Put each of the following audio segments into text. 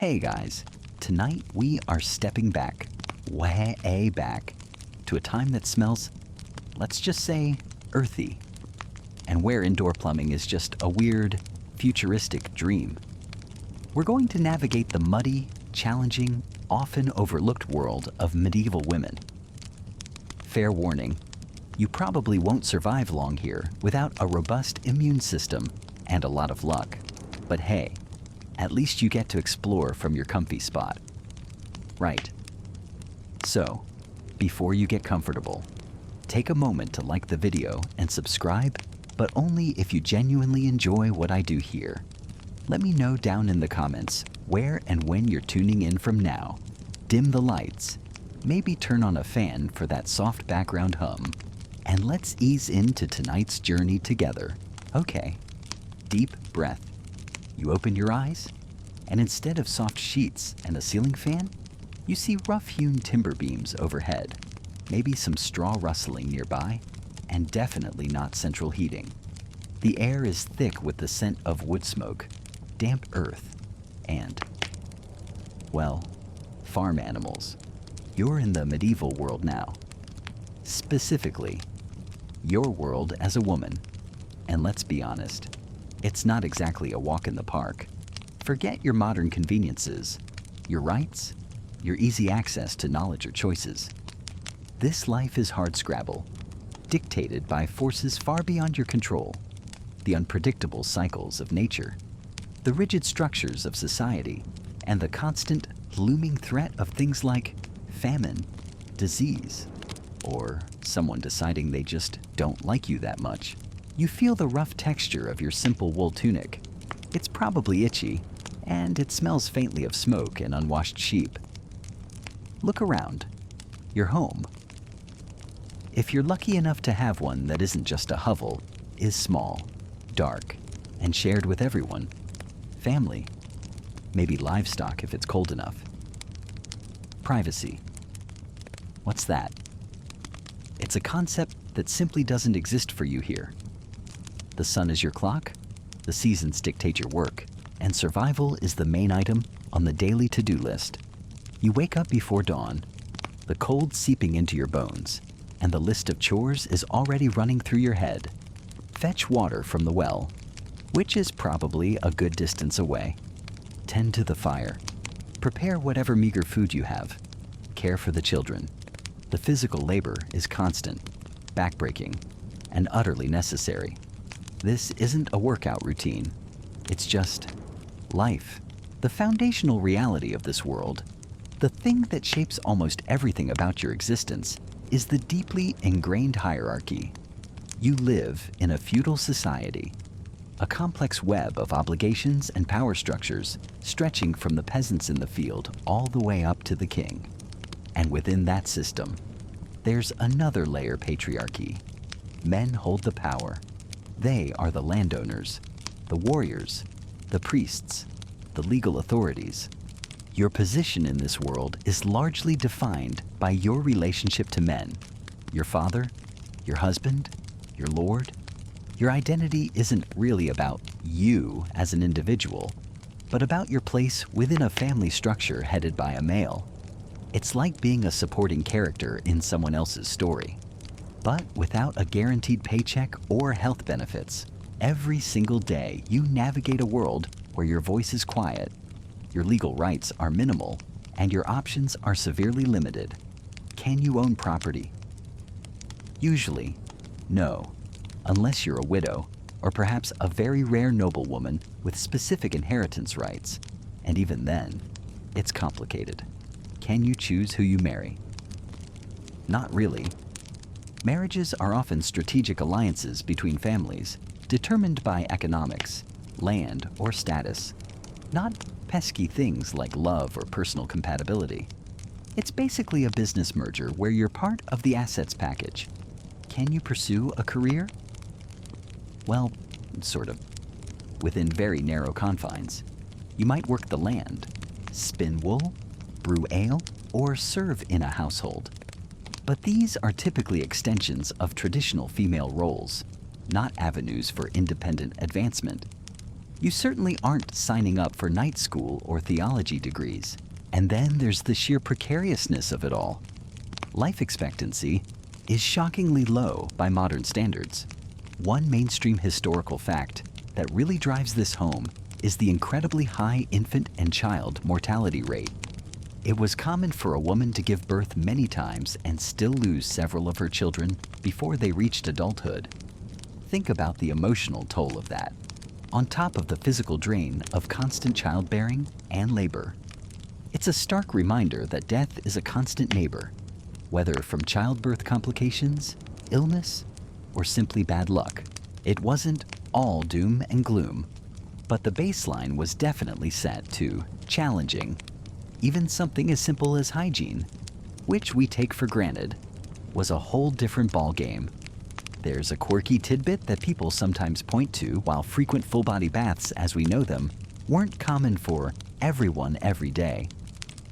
Hey guys, tonight we are stepping back, way back, to a time that smells, let's just say, earthy, and where indoor plumbing is just a weird, futuristic dream. We're going to navigate the muddy, challenging, often overlooked world of medieval women. Fair warning, you probably won't survive long here without a robust immune system and a lot of luck. But hey, at least you get to explore from your comfy spot. Right. So, before you get comfortable, take a moment to like the video and subscribe, but only if you genuinely enjoy what I do here. Let me know down in the comments where and when you're tuning in from now. Dim the lights, maybe turn on a fan for that soft background hum, and let's ease into tonight's journey together. Okay, deep breath. You open your eyes, and instead of soft sheets and a ceiling fan, you see rough-hewn timber beams overhead, maybe some straw rustling nearby, and definitely not central heating. The air is thick with the scent of wood smoke, damp earth, and, well, farm animals. You're in the medieval world now. Specifically, your world as a woman. And let's be honest, it's not exactly a walk in the park. Forget your modern conveniences, your rights, your easy access to knowledge or choices. This life is hardscrabble, dictated by forces far beyond your control, the unpredictable cycles of nature, the rigid structures of society, and the constant, looming threat of things like famine, disease, or someone deciding they just don't like you that much. You feel the rough texture of your simple wool tunic. It's probably itchy, and it smells faintly of smoke and unwashed sheep. Look around. Your home, if you're lucky enough to have one that isn't just a hovel, is small, dark, and shared with everyone. Family, maybe livestock if it's cold enough. Privacy. What's that? It's a concept that simply doesn't exist for you here. The sun is your clock, the seasons dictate your work, and survival is the main item on the daily to-do list. You wake up before dawn, the cold seeping into your bones, and the list of chores is already running through your head. Fetch water from the well, which is probably a good distance away. Tend to the fire. Prepare whatever meager food you have. Care for the children. The physical labor is constant, backbreaking, and utterly necessary. This isn't a workout routine. It's just life. The foundational reality of this world, the thing that shapes almost everything about your existence, is the deeply ingrained hierarchy. You live in a feudal society, a complex web of obligations and power structures stretching from the peasants in the field all the way up to the king. And within that system, there's another layer patriarchy. Men hold the power. They are the landowners, the warriors, the priests, the legal authorities. Your position in this world is largely defined by your relationship to men, your father, your husband, your lord. Your identity isn't really about you as an individual, but about your place within a family structure headed by a male. It's like being a supporting character in someone else's story, but without a guaranteed paycheck or health benefits. Every single day, you navigate a world where your voice is quiet, your legal rights are minimal, and your options are severely limited. Can you own property? Usually, no, unless you're a widow, or perhaps a very rare noblewoman with specific inheritance rights. And even then, it's complicated. Can you choose who you marry? Not really. Marriages are often strategic alliances between families, determined by economics, land, or status, not pesky things like love or personal compatibility. It's basically a business merger where you're part of the assets package. Can you pursue a career? Well, sort of. Within very narrow confines. You might work the land, spin wool, brew ale, or serve in a household. But these are typically extensions of traditional female roles, not avenues for independent advancement. You certainly aren't signing up for night school or theology degrees. And then there's the sheer precariousness of it all. Life expectancy is shockingly low by modern standards. One mainstream historical fact that really drives this home is the incredibly high infant and child mortality rate. It was common for a woman to give birth many times and still lose several of her children before they reached adulthood. Think about the emotional toll of that, on top of the physical drain of constant childbearing and labor. It's a stark reminder that death is a constant neighbor, whether from childbirth complications, illness, or simply bad luck. It wasn't all doom and gloom, but the baseline was definitely set to challenging. Even something as simple as hygiene, which we take for granted, was a whole different ballgame. There's a quirky tidbit that people sometimes point to while frequent full-body baths as we know them weren't common for everyone every day.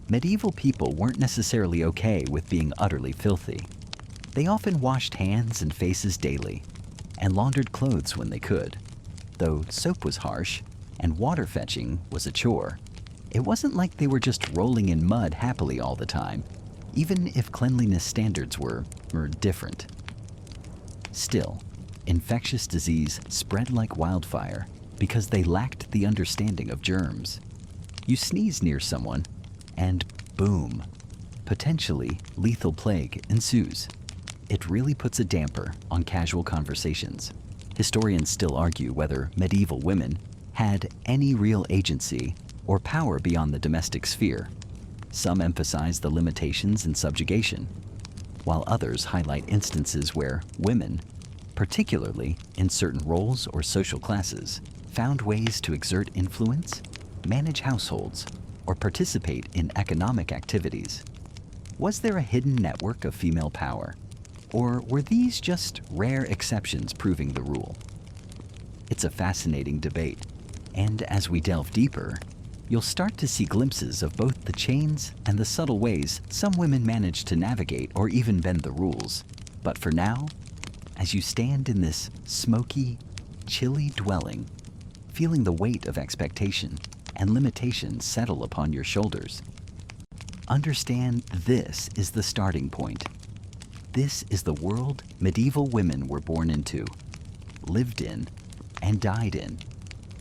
Medieval people weren't necessarily okay with being utterly filthy. They often washed hands and faces daily, and laundered clothes when they could. Though soap was harsh, and water fetching was a chore, it wasn't like they were just rolling in mud happily all the time, even if cleanliness standards were different. Still, infectious disease spread like wildfire because they lacked the understanding of germs. You sneeze near someone, and boom, potentially lethal plague ensues. It really puts a damper on casual conversations. Historians still argue whether medieval women had any real agency or power beyond the domestic sphere. Some emphasize the limitations in subjugation, while others highlight instances where women, particularly in certain roles or social classes, found ways to exert influence, manage households, or participate in economic activities. Was there a hidden network of female power? Or were these just rare exceptions proving the rule? It's a fascinating debate, and as we delve deeper, you'll start to see glimpses of both the chains and the subtle ways some women manage to navigate or even bend the rules. But for now, as you stand in this smoky, chilly dwelling, feeling the weight of expectation and limitations settle upon your shoulders, understand this is the starting point. This is the world medieval women were born into, lived in, and died in.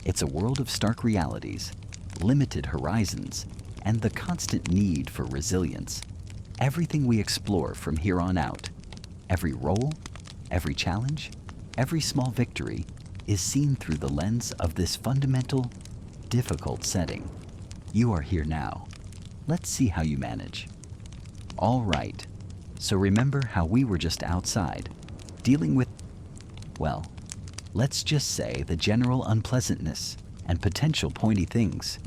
It's a world of stark realities, limited horizons, and the constant need for resilience. Everything we explore from here on out, every role, every challenge, every small victory, is seen through the lens of this fundamental, difficult setting. You are here now. Let's see how you manage. All right. So remember how we were just outside, dealing with, well, let's just say the general unpleasantness and potential pointy things.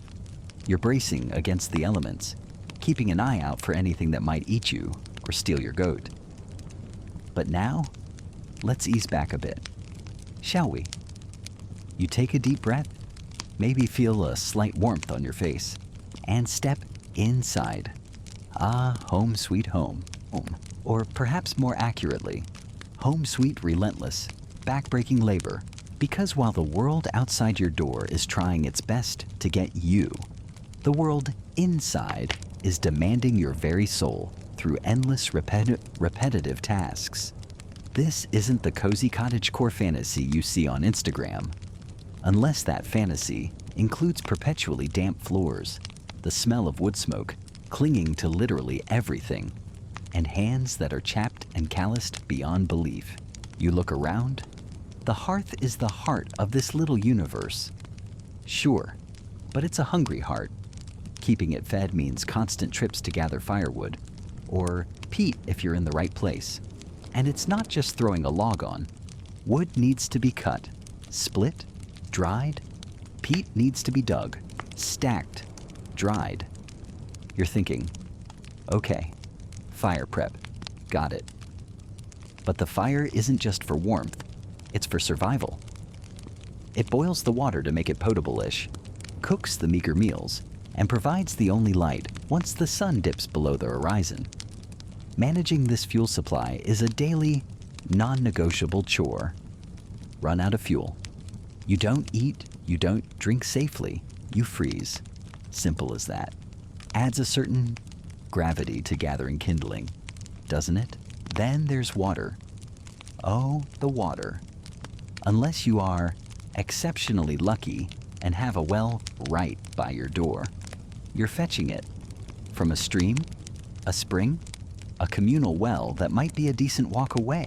You're bracing against the elements, keeping an eye out for anything that might eat you or steal your goat. But now, let's ease back a bit, shall we? You take a deep breath, maybe feel a slight warmth on your face, and step inside. Ah, home sweet home. Or perhaps more accurately, home sweet relentless, backbreaking labor, because while the world outside your door is trying its best to get you, the world inside is demanding your very soul through endless repetitive tasks. This isn't the cozy cottagecore fantasy you see on Instagram, unless that fantasy includes perpetually damp floors, the smell of wood smoke clinging to literally everything, and hands that are chapped and calloused beyond belief. You look around, the hearth is the heart of this little universe. Sure, but it's a hungry heart. Keeping it fed means constant trips to gather firewood, or peat if you're in the right place. And it's not just throwing a log on. Wood needs to be cut, split, dried. Peat needs to be dug, stacked, dried. You're thinking, okay, fire prep, got it. But the fire isn't just for warmth, it's for survival. It boils the water to make it potable-ish, cooks the meager meals, and provides the only light once the sun dips below the horizon. Managing this fuel supply is a daily, non-negotiable chore. Run out of fuel. You don't eat, you don't drink safely, you freeze. Simple as that. Adds a certain gravity to gathering kindling, doesn't it? Then there's water. Oh, the water. Unless you are exceptionally lucky and have a well right by your door, you're fetching it from a stream, a spring, a communal well that might be a decent walk away.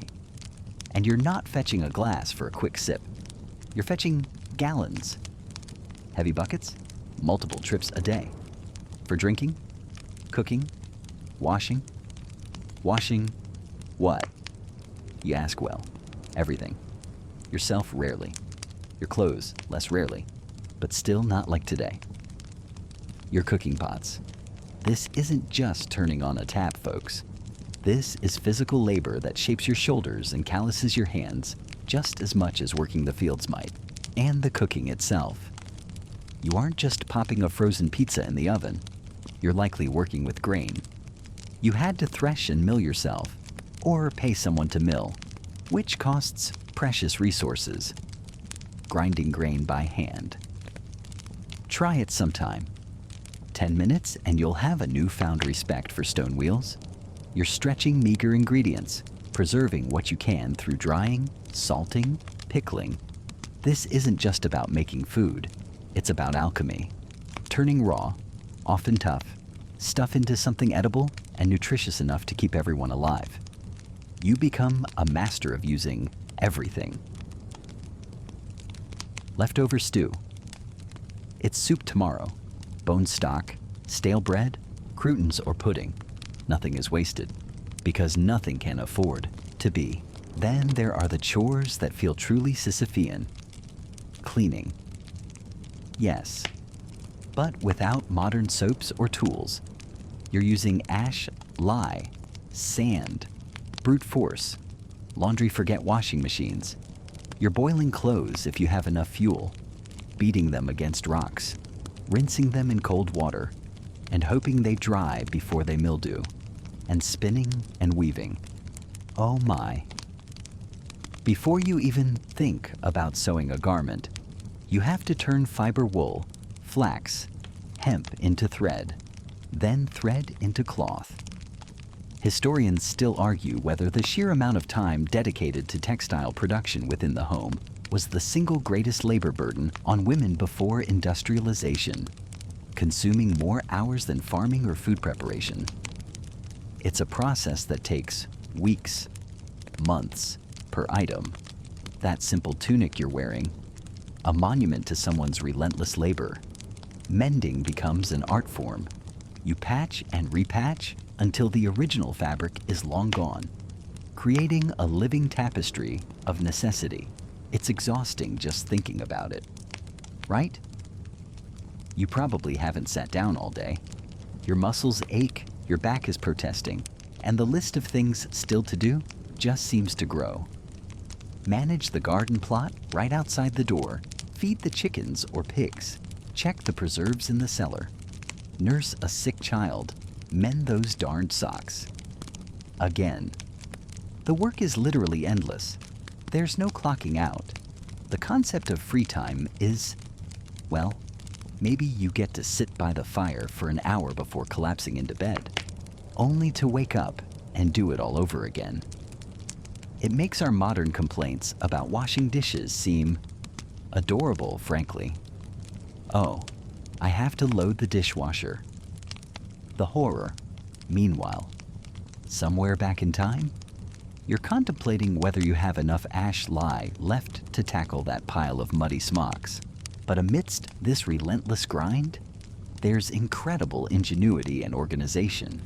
And you're not fetching a glass for a quick sip. You're fetching gallons. Heavy buckets, multiple trips a day. For drinking, cooking, washing. Washing what? You ask well. Everything. Yourself rarely. Your clothes less rarely. But still not like today. Your cooking pots. This isn't just turning on a tap, folks. This is physical labor that shapes your shoulders and calluses your hands just as much as working the fields might, and the cooking itself. You aren't just popping a frozen pizza in the oven. You're likely working with grain. You had to thresh and mill yourself, or pay someone to mill, which costs precious resources. Grinding grain by hand. Try it sometime. 10 minutes and you'll have a newfound respect for stone wheels. You're stretching meager ingredients, preserving what you can through drying, salting, pickling. This isn't just about making food, it's about alchemy. Turning raw, often tough, stuff into something edible and nutritious enough to keep everyone alive. You become a master of using everything. Leftover stew. It's soup tomorrow. Bone stock, stale bread, croutons, or pudding. Nothing is wasted, because nothing can afford to be. Then there are the chores that feel truly Sisyphean. Cleaning. Yes, but without modern soaps or tools. You're using ash, lye, sand, brute force, laundry forget washing machines. You're boiling clothes if you have enough fuel, beating them against rocks, rinsing them in cold water, and hoping they dry before they mildew, and spinning and weaving. Oh my. Before you even think about sewing a garment, you have to turn fiber wool, flax, hemp into thread, then thread into cloth. Historians still argue whether the sheer amount of time dedicated to textile production within the home was the single greatest labor burden on women before industrialization, consuming more hours than farming or food preparation. It's a process that takes weeks, months per item. That simple tunic you're wearing, a monument to someone's relentless labor. Mending becomes an art form. You patch and repatch until the original fabric is long gone, creating a living tapestry of necessity. It's exhausting just thinking about it, right? You probably haven't sat down all day. Your muscles ache, your back is protesting, and the list of things still to do just seems to grow. Manage the garden plot right outside the door, feed the chickens or pigs, check the preserves in the cellar, nurse a sick child, mend those darned socks. Again. The work is literally endless. There's no clocking out. The concept of free time is, well, maybe you get to sit by the fire for an hour before collapsing into bed, only to wake up and do it all over again. It makes our modern complaints about washing dishes seem adorable, frankly. Oh, I have to load the dishwasher. The horror, meanwhile, somewhere back in time, you're contemplating whether you have enough ash lye left to tackle that pile of muddy smocks. But amidst this relentless grind, there's incredible ingenuity and organization.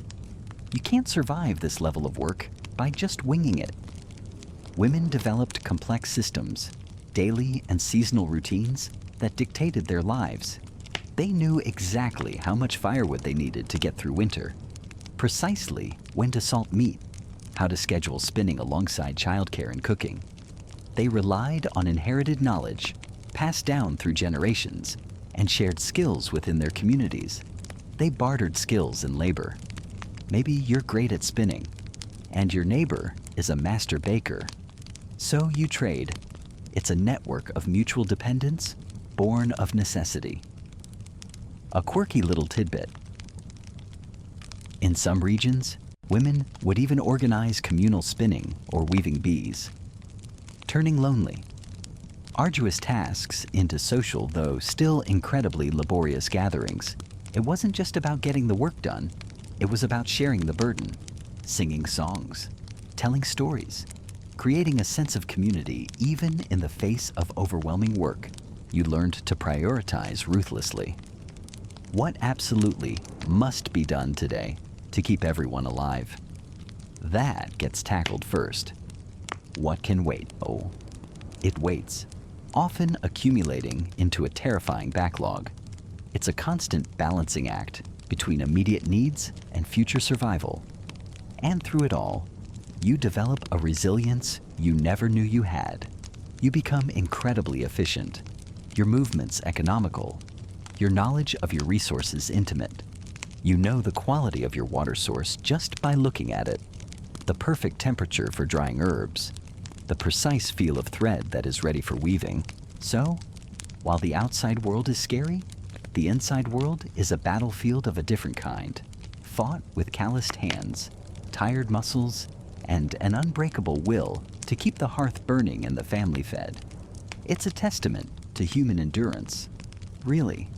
You can't survive this level of work by just winging it. Women developed complex systems, daily and seasonal routines that dictated their lives. They knew exactly how much firewood they needed to get through winter, precisely when to salt meat, how to schedule spinning alongside childcare and cooking. They relied on inherited knowledge, passed down through generations, and shared skills within their communities. They bartered skills in labor. Maybe you're great at spinning, and your neighbor is a master baker. So you trade. It's a network of mutual dependence born of necessity. A quirky little tidbit. In some regions, women would even organize communal spinning or weaving bees. Turning lonely, arduous tasks into social, though still incredibly laborious gatherings. It wasn't just about getting the work done, it was about sharing the burden, singing songs, telling stories, creating a sense of community even in the face of overwhelming work. You learned to prioritize ruthlessly. What absolutely must be done today to keep everyone alive? That gets tackled first. What can wait? Oh, it waits, often accumulating into a terrifying backlog. It's a constant balancing act between immediate needs and future survival. And through it all, you develop a resilience you never knew you had. You become incredibly efficient, your movements economical, your knowledge of your resources intimate. You know the quality of your water source just by looking at it, the perfect temperature for drying herbs, the precise feel of thread that is ready for weaving. So, while the outside world is scary, the inside world is a battlefield of a different kind, fought with calloused hands, tired muscles, and an unbreakable will to keep the hearth burning and the family fed. It's a testament to human endurance, really.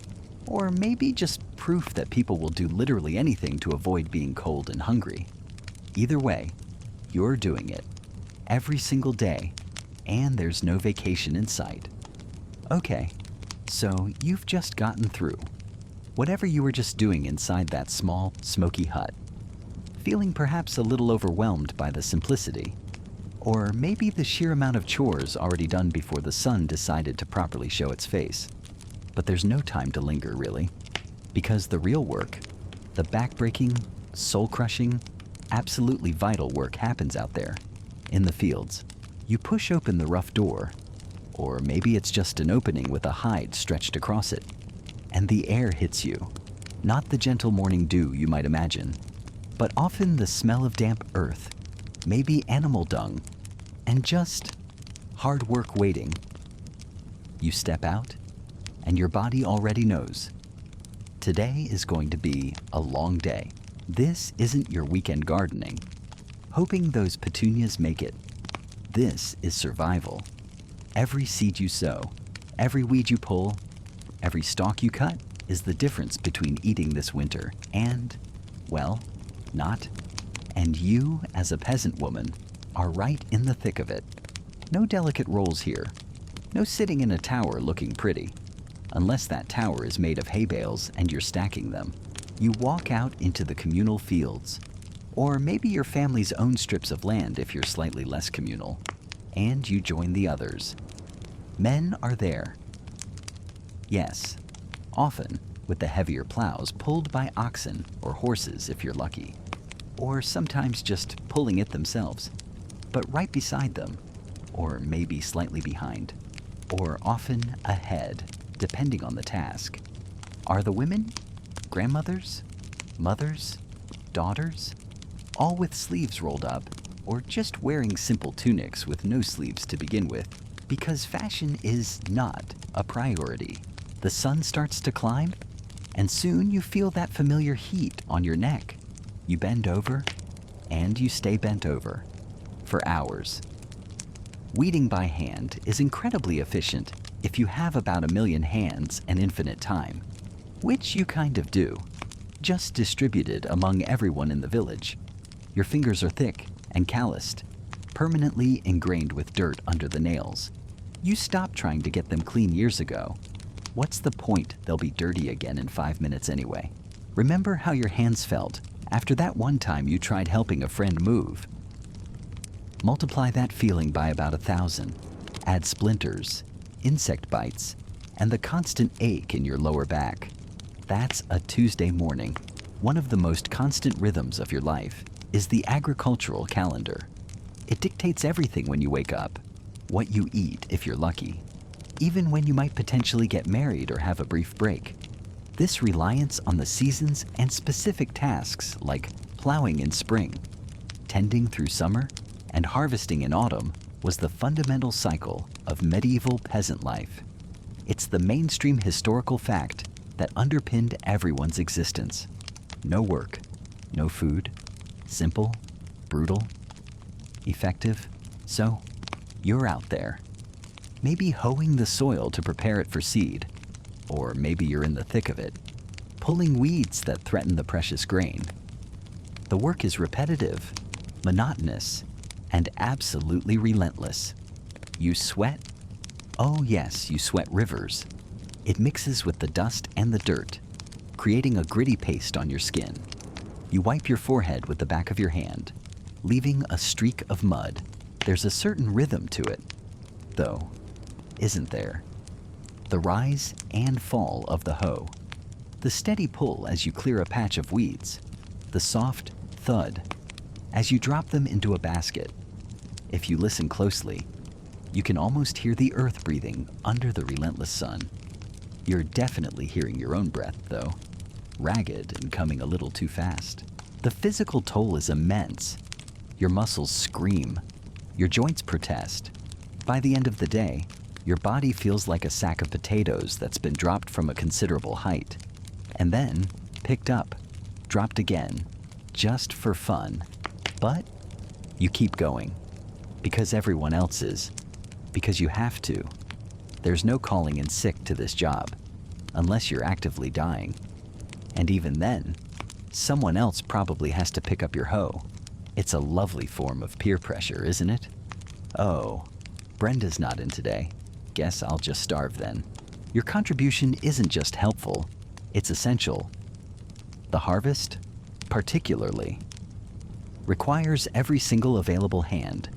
Or maybe just proof that people will do literally anything to avoid being cold and hungry. Either way, you're doing it every single day, and there's no vacation in sight. Okay, so you've just gotten through whatever you were just doing inside that small, smoky hut, feeling perhaps a little overwhelmed by the simplicity, or maybe the sheer amount of chores already done before the sun decided to properly show its face. But there's no time to linger, really, because the real work, the back-breaking, soul-crushing, absolutely vital work happens out there, in the fields. You push open the rough door, or maybe it's just an opening with a hide stretched across it, and the air hits you. Not the gentle morning dew you might imagine, but often the smell of damp earth, maybe animal dung, and just hard work waiting. You step out, and your body already knows. Today is going to be a long day. This isn't your weekend gardening, hoping those petunias make it. This is survival. Every seed you sow, every weed you pull, every stalk you cut is the difference between eating this winter and, well, not. And you, as a peasant woman, are right in the thick of it. No delicate rolls here. No sitting in a tower looking pretty. Unless that tower is made of hay bales and you're stacking them. You walk out into the communal fields, or maybe your family's own strips of land if you're slightly less communal, and you join the others. Men are there. Yes, often with the heavier plows pulled by oxen or horses if you're lucky, or sometimes just pulling it themselves, but right beside them, or maybe slightly behind, or often ahead, depending on the task, are the women, grandmothers, mothers, daughters, all with sleeves rolled up, or just wearing simple tunics with no sleeves to begin with, because fashion is not a priority. The sun starts to climb, and soon you feel that familiar heat on your neck. You bend over, and you stay bent over, for hours. Weeding by hand is incredibly efficient if you have about 1 million hands and infinite time, which you kind of do, just distributed among everyone in the village. Your fingers are thick and calloused, permanently ingrained with dirt under the nails. You stopped trying to get them clean years ago. What's the point? They'll be dirty again in 5 minutes anyway. Remember how your hands felt after that one time you tried helping a friend move. Multiply that feeling by about 1,000. Add splinters, insect bites, and the constant ache in your lower back. That's a Tuesday morning. One of the most constant rhythms of your life is the agricultural calendar. It dictates everything when you wake up, what you eat if you're lucky, even when you might potentially get married or have a brief break. This reliance on the seasons and specific tasks like plowing in spring, tending through summer, and harvesting in autumn was the fundamental cycle of medieval peasant life. It's the mainstream historical fact that underpinned everyone's existence. No work, no food, simple, brutal, effective. So, you're out there, maybe hoeing the soil to prepare it for seed, or maybe you're in the thick of it, pulling weeds that threaten the precious grain. The work is repetitive, monotonous, and absolutely relentless. You sweat? Oh yes, you sweat rivers. It mixes with the dust and the dirt, creating a gritty paste on your skin. You wipe your forehead with the back of your hand, leaving a streak of mud. There's a certain rhythm to it, though, isn't there? The rise and fall of the hoe, the steady pull as you clear a patch of weeds, the soft thud as you drop them into a basket. If you listen closely, you can almost hear the earth breathing under the relentless sun. You're definitely hearing your own breath, though, ragged and coming a little too fast. The physical toll is immense. Your muscles scream. Your joints protest. By the end of the day, your body feels like a sack of potatoes that's been dropped from a considerable height, and then picked up, dropped again, just for fun. But you keep going, because everyone else is, because you have to. There's no calling in sick to this job, unless you're actively dying. And even then, someone else probably has to pick up your hoe. It's a lovely form of peer pressure, isn't it? Oh, Brenda's not in today. Guess I'll just starve then. Your contribution isn't just helpful, it's essential. The harvest, particularly, requires every single available hand.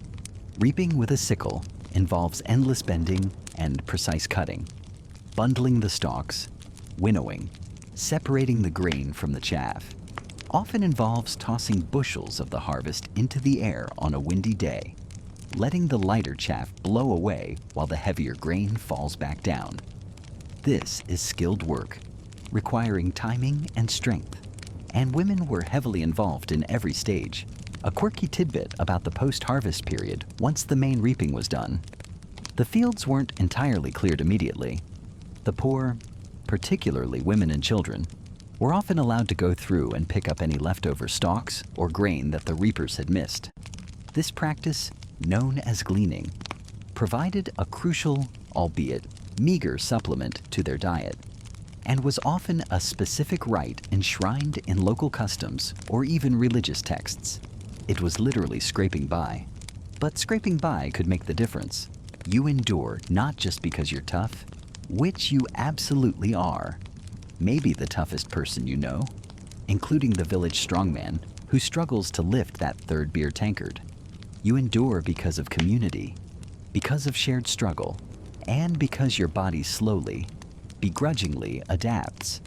Reaping with a sickle involves endless bending and precise cutting, bundling the stalks, winnowing, separating the grain from the chaff. Often involves tossing bushels of the harvest into the air on a windy day, letting the lighter chaff blow away while the heavier grain falls back down. This is skilled work, requiring timing and strength, and women were heavily involved in every stage. A quirky tidbit about the post-harvest period once the main reaping was done. The fields weren't entirely cleared immediately. The poor, particularly women and children, were often allowed to go through and pick up any leftover stalks or grain that the reapers had missed. This practice, known as gleaning, provided a crucial, albeit meager, supplement to their diet, and was often a specific rite enshrined in local customs or even religious texts. It was literally scraping by. But scraping by could make the difference. You endure not just because you're tough, which you absolutely are. Maybe the toughest person you know, including the village strongman who struggles to lift that third beer tankard. You endure because of community, because of shared struggle, and because your body slowly, begrudgingly adapts.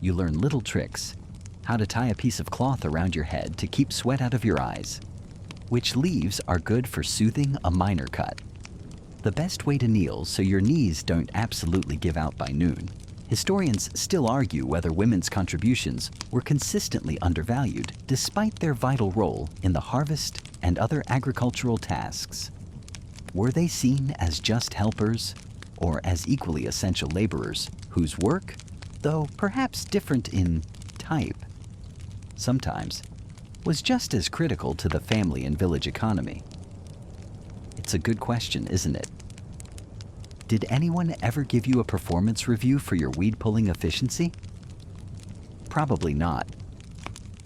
You learn little tricks, how to tie a piece of cloth around your head to keep sweat out of your eyes, which leaves are good for soothing a minor cut. The best way to kneel so your knees don't absolutely give out by noon. Historians still argue whether women's contributions were consistently undervalued despite their vital role in the harvest and other agricultural tasks. Were they seen as just helpers or as equally essential laborers whose work, though perhaps different in type, sometimes was just as critical to the family and village economy? It's a good question, isn't it? Did anyone ever give you a performance review for your weed pulling efficiency? Probably not.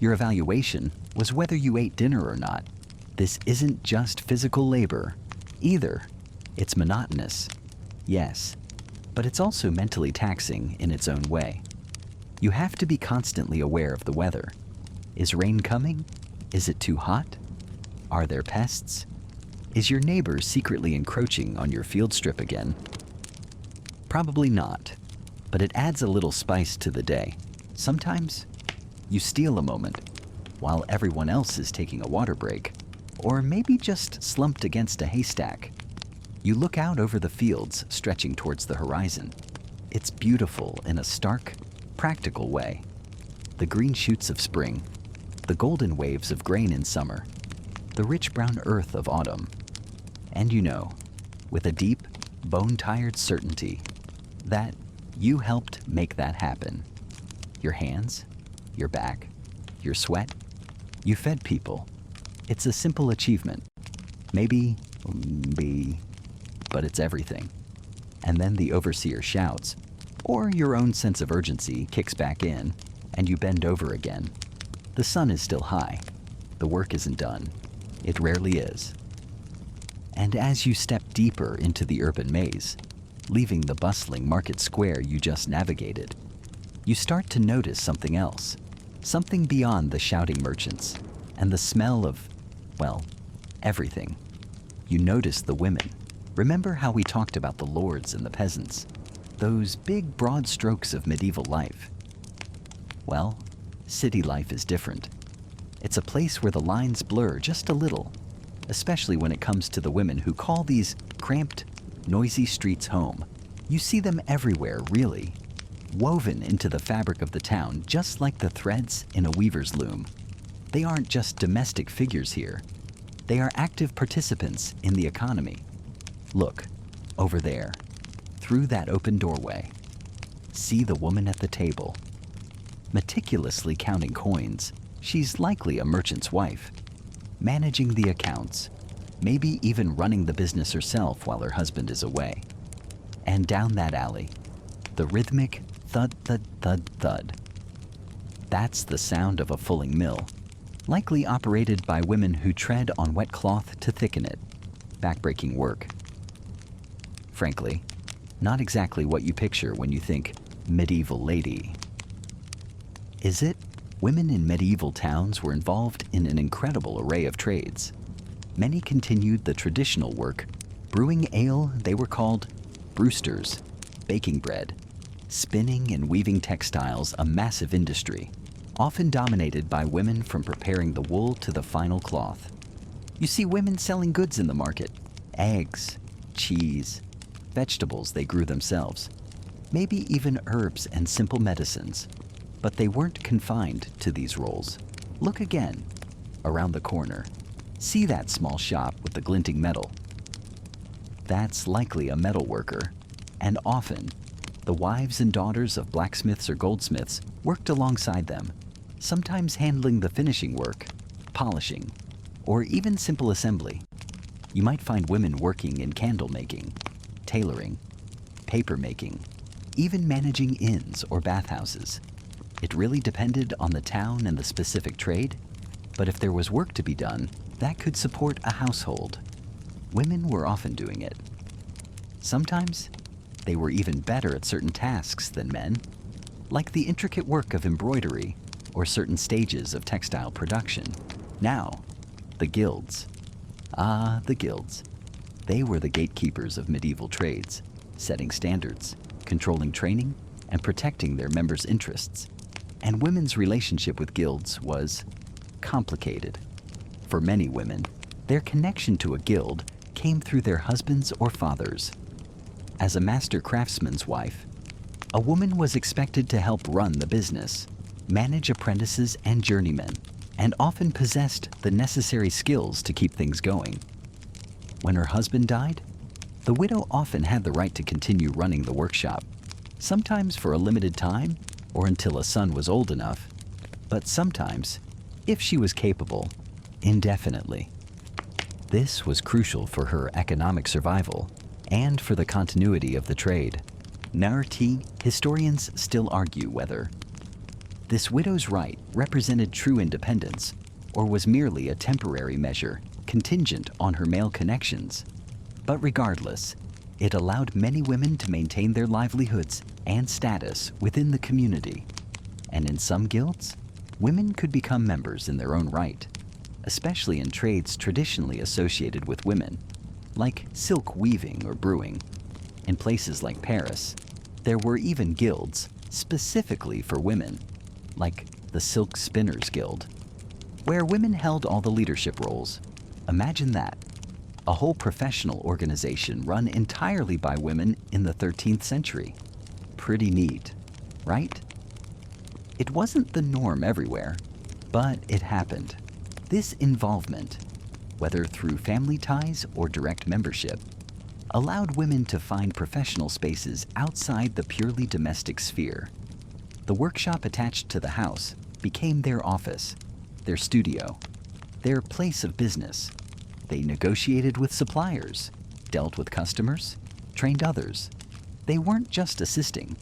Your evaluation was whether you ate dinner or not. This isn't just physical labor, either. It's monotonous, yes, but it's also mentally taxing in its own way. You have to be constantly aware of the weather. Is rain coming? Is it too hot? Are there pests? Is your neighbor secretly encroaching on your field strip again? Probably not, but it adds a little spice to the day. Sometimes you steal a moment while everyone else is taking a water break, or maybe just slumped against a haystack. You look out over the fields stretching towards the horizon. It's beautiful in a stark, practical way. The green shoots of spring, the golden waves of grain in summer, the rich brown earth of autumn. And you know, with a deep, bone-tired certainty, that you helped make that happen. Your hands, your back, your sweat, you fed people. It's a simple achievement. Maybe, but it's everything. And then the overseer shouts, or your own sense of urgency kicks back in, and you bend over again. The sun is still high. The work isn't done. It rarely is. And as you step deeper into the urban maze, leaving the bustling market square you just navigated, you start to notice something else, something beyond the shouting merchants and the smell of, well, everything. You notice the women. Remember how we talked about the lords and the peasants? Those big, broad strokes of medieval life. Well, city life is different. It's a place where the lines blur just a little, especially when it comes to the women who call these cramped, noisy streets home. You see them everywhere, really, woven into the fabric of the town, just like the threads in a weaver's loom. They aren't just domestic figures here. They are active participants in the economy. Look, over there, through that open doorway. See the woman at the table, meticulously counting coins. She's likely a merchant's wife, managing the accounts, maybe even running the business herself while her husband is away. And down that alley, the rhythmic thud, thud, thud, thud. That's the sound of a fulling mill, likely operated by women who tread on wet cloth to thicken it. Backbreaking work. Frankly, not exactly what you picture when you think medieval lady. Is it? Women in medieval towns were involved in an incredible array of trades. Many continued the traditional work. Brewing ale, they were called brewsters, baking bread, spinning and weaving textiles, a massive industry, often dominated by women from preparing the wool to the final cloth. You see women selling goods in the market, eggs, cheese, vegetables they grew themselves, maybe even herbs and simple medicines. But they weren't confined to these roles. Look again, around the corner. See that small shop with the glinting metal? That's likely a metal worker, and often, the wives and daughters of blacksmiths or goldsmiths worked alongside them, sometimes handling the finishing work, polishing, or even simple assembly. You might find women working in candle making, tailoring, paper making, even managing inns or bathhouses. It really depended on the town and the specific trade, but if there was work to be done, that could support a household. Women were often doing it. Sometimes, they were even better at certain tasks than men, like the intricate work of embroidery or certain stages of textile production. Now, the guilds. Ah, the guilds. They were the gatekeepers of medieval trades, setting standards, controlling training, and protecting their members' interests. And women's relationship with guilds was complicated. For many women, their connection to a guild came through their husbands or fathers. As a master craftsman's wife, a woman was expected to help run the business, manage apprentices and journeymen, and often possessed the necessary skills to keep things going. When her husband died, the widow often had the right to continue running the workshop, sometimes for a limited time or until a son was old enough, but sometimes, if she was capable, indefinitely. This was crucial for her economic survival and for the continuity of the trade. Narti historians still argue whether this widow's right represented true independence or was merely a temporary measure contingent on her male connections. But regardless, it allowed many women to maintain their livelihoods and status within the community. And in some guilds, women could become members in their own right, especially in trades traditionally associated with women, like silk weaving or brewing. In places like Paris, there were even guilds specifically for women, like the Silk Spinners Guild, where women held all the leadership roles. Imagine that. A whole professional organization run entirely by women in the 13th century. Pretty neat, right? It wasn't the norm everywhere, but it happened. This involvement, whether through family ties or direct membership, allowed women to find professional spaces outside the purely domestic sphere. The workshop attached to the house became their office, their studio, their place of business. They negotiated with suppliers, dealt with customers, trained others. They weren't just assisting,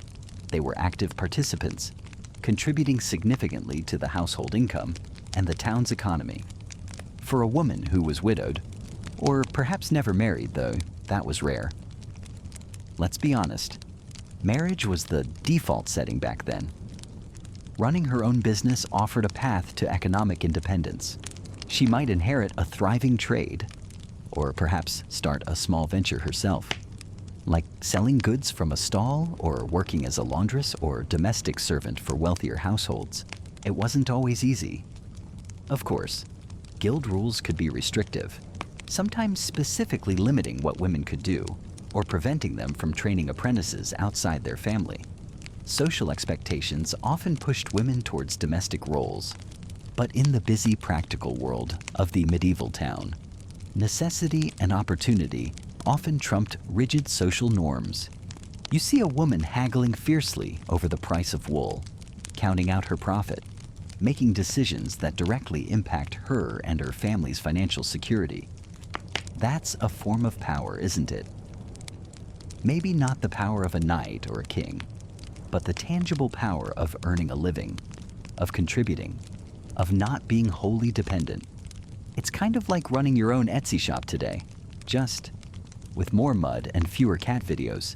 they were active participants, contributing significantly to the household income and the town's economy. For a woman who was widowed, or perhaps never married, though that was rare. Let's be honest, marriage was the default setting back then. Running her own business offered a path to economic independence. She might inherit a thriving trade, or perhaps start a small venture herself, like selling goods from a stall or working as a laundress or domestic servant for wealthier households. It wasn't always easy. Of course, guild rules could be restrictive, sometimes specifically limiting what women could do or preventing them from training apprentices outside their family. Social expectations often pushed women towards domestic roles. But in the busy, practical world of the medieval town, necessity and opportunity often trumped rigid social norms. You see a woman haggling fiercely over the price of wool, counting out her profit, making decisions that directly impact her and her family's financial security. That's a form of power, isn't it? Maybe not the power of a knight or a king, but the tangible power of earning a living, of contributing, of not being wholly dependent. It's kind of like running your own Etsy shop today, just with more mud and fewer cat videos.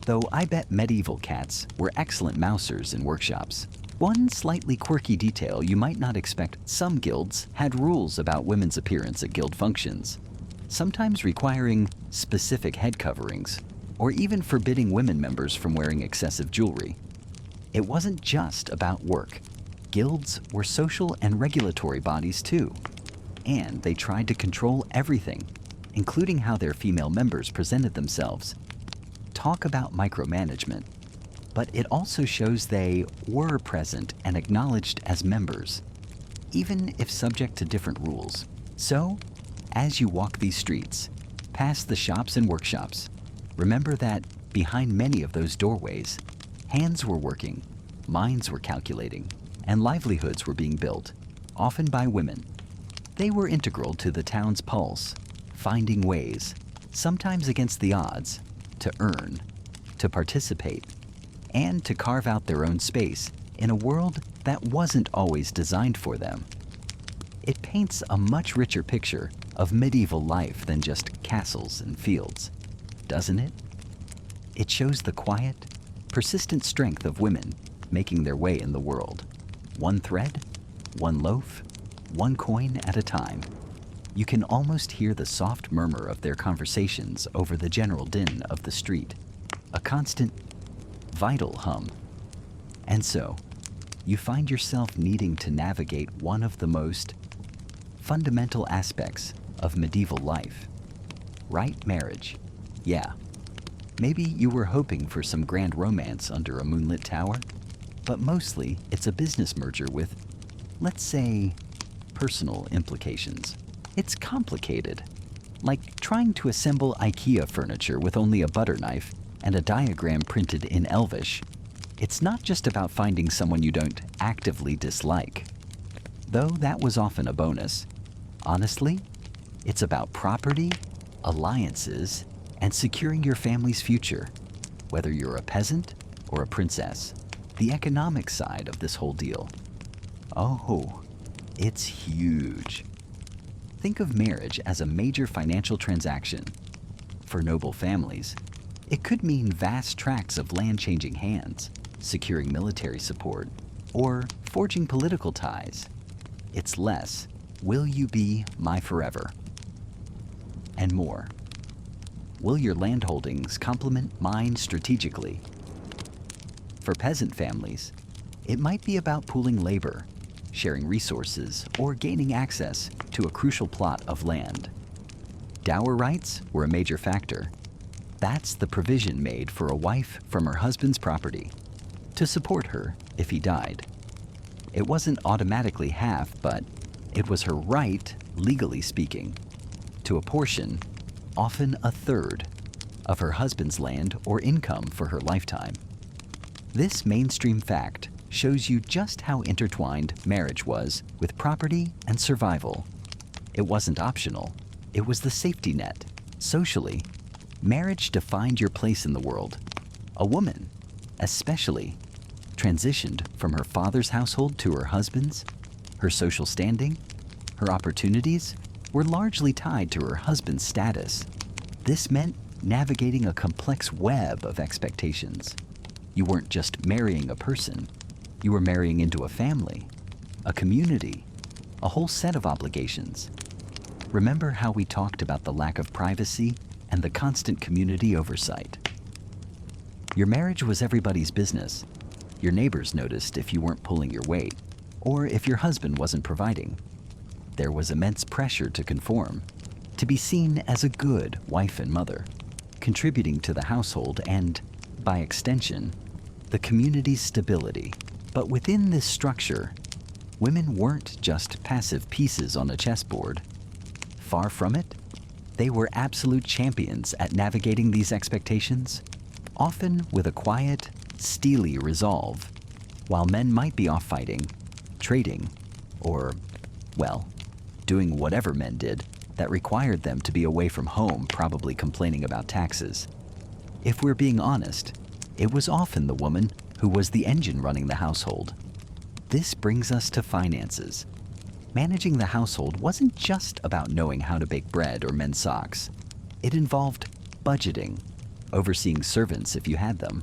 Though I bet medieval cats were excellent mousers in workshops. One slightly quirky detail you might not expect: some guilds had rules about women's appearance at guild functions, sometimes requiring specific head coverings, or even forbidding women members from wearing excessive jewelry. It wasn't just about work. Guilds were social and regulatory bodies too, and they tried to control everything, including how their female members presented themselves. Talk about micromanagement. But it also shows they were present and acknowledged as members, even if subject to different rules. So, as you walk these streets, past the shops and workshops, remember that behind many of those doorways, hands were working, minds were calculating, and livelihoods were being built, often by women. They were integral to the town's pulse, finding ways, sometimes against the odds, to earn, to participate, and to carve out their own space in a world that wasn't always designed for them. It paints a much richer picture of medieval life than just castles and fields, doesn't it? It shows the quiet, persistent strength of women making their way in the world. One thread, one loaf, one coin at a time. You can almost hear the soft murmur of their conversations over the general din of the street, a constant, vital hum. And so, you find yourself needing to navigate one of the most fundamental aspects of medieval life. Right marriage. Yeah. Maybe you were hoping for some grand romance under a moonlit tower, but mostly it's a business merger with, let's say, personal implications. It's complicated, like trying to assemble IKEA furniture with only a butter knife and a diagram printed in Elvish. It's not just about finding someone you don't actively dislike, though that was often a bonus. Honestly, it's about property, alliances, and securing your family's future, whether you're a peasant or a princess. The economic side of this whole deal. Oh, it's huge. Think of marriage as a major financial transaction. For noble families, it could mean vast tracts of land changing hands, securing military support, or forging political ties. It's less, will you be my forever? And more. Will your land holdings complement mine strategically? For peasant families, it might be about pooling labor, sharing resources, or gaining access to a crucial plot of land. Dower rights were a major factor. That's the provision made for a wife from her husband's property, to support her if he died. It wasn't automatically half, but it was her right legally speaking, to apportion, often a third, of her husband's land or income for her lifetime. This mainstream fact shows you just how intertwined marriage was with property and survival. It wasn't optional, it was the safety net. Socially, marriage defined your place in the world. A woman, especially, transitioned from her father's household to her husband's. Her social standing, her opportunities were largely tied to her husband's status. This meant navigating a complex web of expectations. You weren't just marrying a person, you were marrying into a family, a community, a whole set of obligations. Remember how we talked about the lack of privacy and the constant community oversight? Your marriage was everybody's business. Your neighbors noticed if you weren't pulling your weight, or if your husband wasn't providing. There was immense pressure to conform, to be seen as a good wife and mother, contributing to the household and, by extension, the community's stability. But within this structure, women weren't just passive pieces on a chessboard. Far from it, they were absolute champions at navigating these expectations, often with a quiet, steely resolve. While men might be off fighting, trading, or, well, doing whatever men did that required them to be away from home, probably complaining about taxes. If we're being honest, it was often the woman who was the engine running the household. This brings us to finances. Managing the household wasn't just about knowing how to bake bread or mend socks. It involved budgeting, overseeing servants if you had them,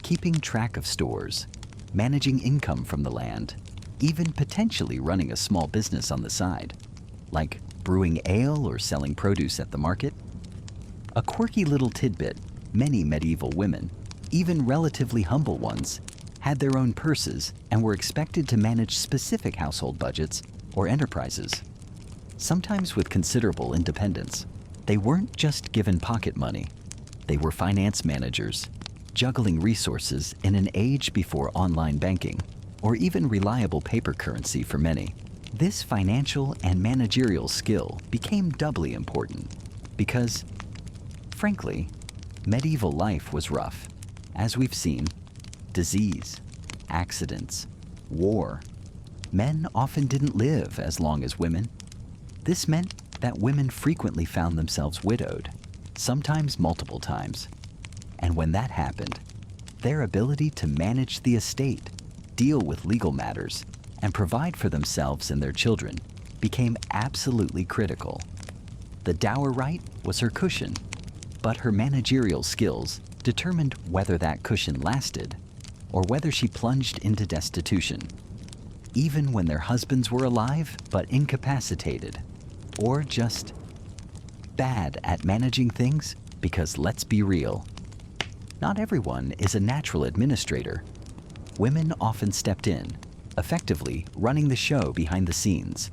keeping track of stores, managing income from the land, even potentially running a small business on the side, like brewing ale or selling produce at the market. A quirky little tidbit: many medieval women, even relatively humble ones, had their own purses and were expected to manage specific household budgets or enterprises, sometimes with considerable independence. They weren't just given pocket money, they were finance managers, juggling resources in an age before online banking, or even reliable paper currency for many. This financial and managerial skill became doubly important because, frankly, medieval life was rough. As we've seen, disease, accidents, war. Men often didn't live as long as women. This meant that women frequently found themselves widowed, sometimes multiple times. And when that happened, their ability to manage the estate, deal with legal matters, and provide for themselves and their children became absolutely critical. The dower right was her cushion, but her managerial skills determined whether that cushion lasted or whether she plunged into destitution, even when their husbands were alive but incapacitated, or just bad at managing things, because let's be real, not everyone is a natural administrator. Women often stepped in, effectively running the show behind the scenes.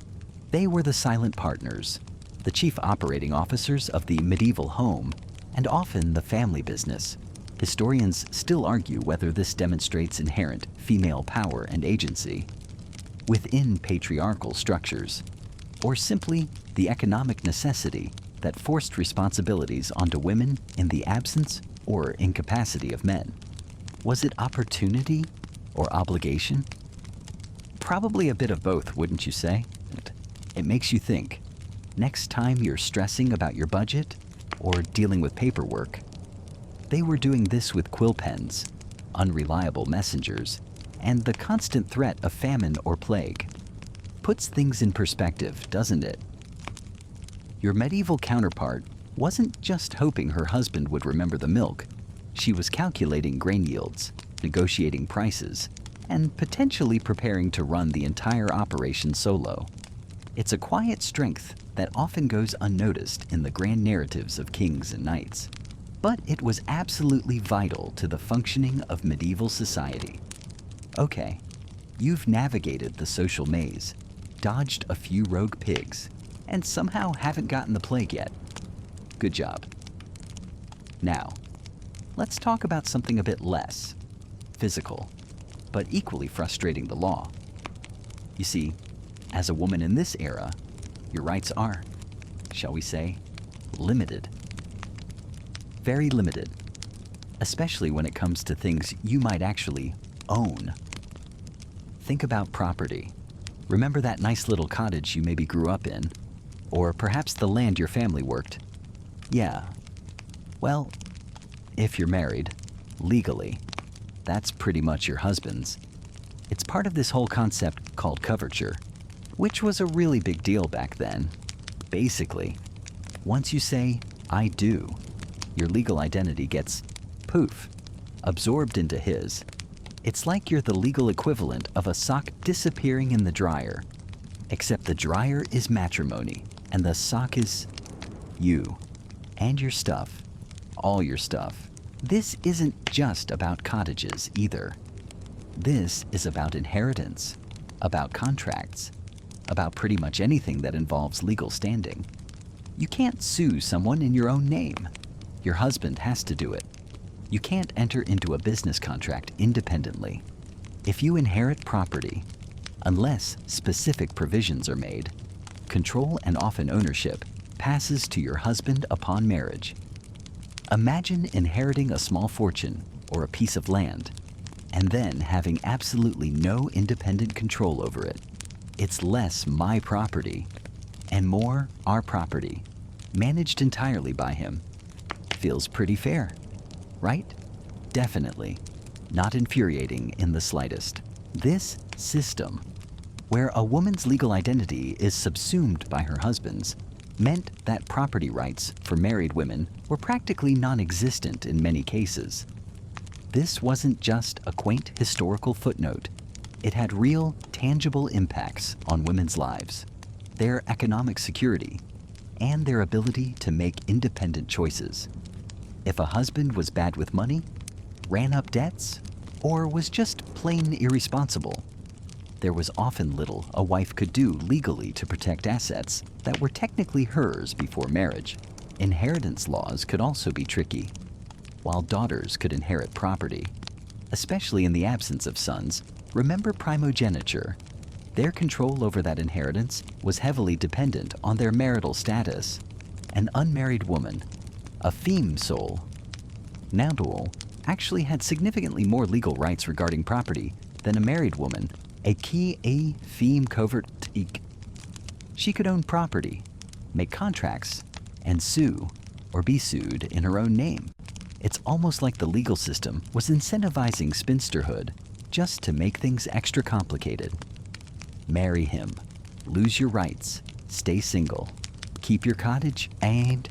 They were the silent partners, the chief operating officers of the medieval home, and often the family business. Historians still argue whether this demonstrates inherent female power and agency within patriarchal structures, or simply the economic necessity that forced responsibilities onto women in the absence or incapacity of men. Was it opportunity or obligation? Probably a bit of both, wouldn't you say? It makes you think. Next time you're stressing about your budget or dealing with paperwork, they were doing this with quill pens, unreliable messengers, and the constant threat of famine or plague. Puts things in perspective, doesn't it? Your medieval counterpart wasn't just hoping her husband would remember the milk. She was calculating grain yields, negotiating prices, and potentially preparing to run the entire operation solo. It's a quiet strength that often goes unnoticed in the grand narratives of kings and knights. But it was absolutely vital to the functioning of medieval society. Okay, you've navigated the social maze, dodged a few rogue pigs, and somehow haven't gotten the plague yet. Good job. Now, let's talk about something a bit less physical, but equally frustrating: the law. You see, as a woman in this era, your rights are, shall we say, limited. Very limited, especially when it comes to things you might actually own. Think about property. Remember that nice little cottage you maybe grew up in? Or perhaps the land your family worked? Yeah. Well, if you're married, legally, that's pretty much your husband's. It's part of this whole concept called coverture, which was a really big deal back then. Basically, once you say, I do, your legal identity gets, poof, absorbed into his. It's like you're the legal equivalent of a sock disappearing in the dryer, except the dryer is matrimony, and the sock is you and your stuff, all your stuff. This isn't just about cottages either. This is about inheritance, about contracts, about pretty much anything that involves legal standing. You can't sue someone in your own name. Your husband has to do it. You can't enter into a business contract independently. If you inherit property, unless specific provisions are made, control and often ownership passes to your husband upon marriage. Imagine inheriting a small fortune or a piece of land, and then having absolutely no independent control over it. It's less my property and more our property, managed entirely by him. Feels pretty fair, right? Definitely not infuriating in the slightest. This system, where a woman's legal identity is subsumed by her husband's, meant that property rights for married women were practically non-existent in many cases. This wasn't just a quaint historical footnote. It had real, tangible impacts on women's lives, their economic security, and their ability to make independent choices. If a husband was bad with money, ran up debts, or was just plain irresponsible, there was often little a wife could do legally to protect assets that were technically hers before marriage. Inheritance laws could also be tricky. While daughters could inherit property, especially in the absence of sons, remember primogeniture. Their control over that inheritance was heavily dependent on their marital status. An unmarried woman, a femme soul, Nandol, actually had significantly more legal rights regarding property than a married woman, a femme covert. She could own property, make contracts, and sue or be sued in her own name. It's almost like the legal system was incentivizing spinsterhood just to make things extra complicated. Marry him, lose your rights, stay single, keep your cottage, and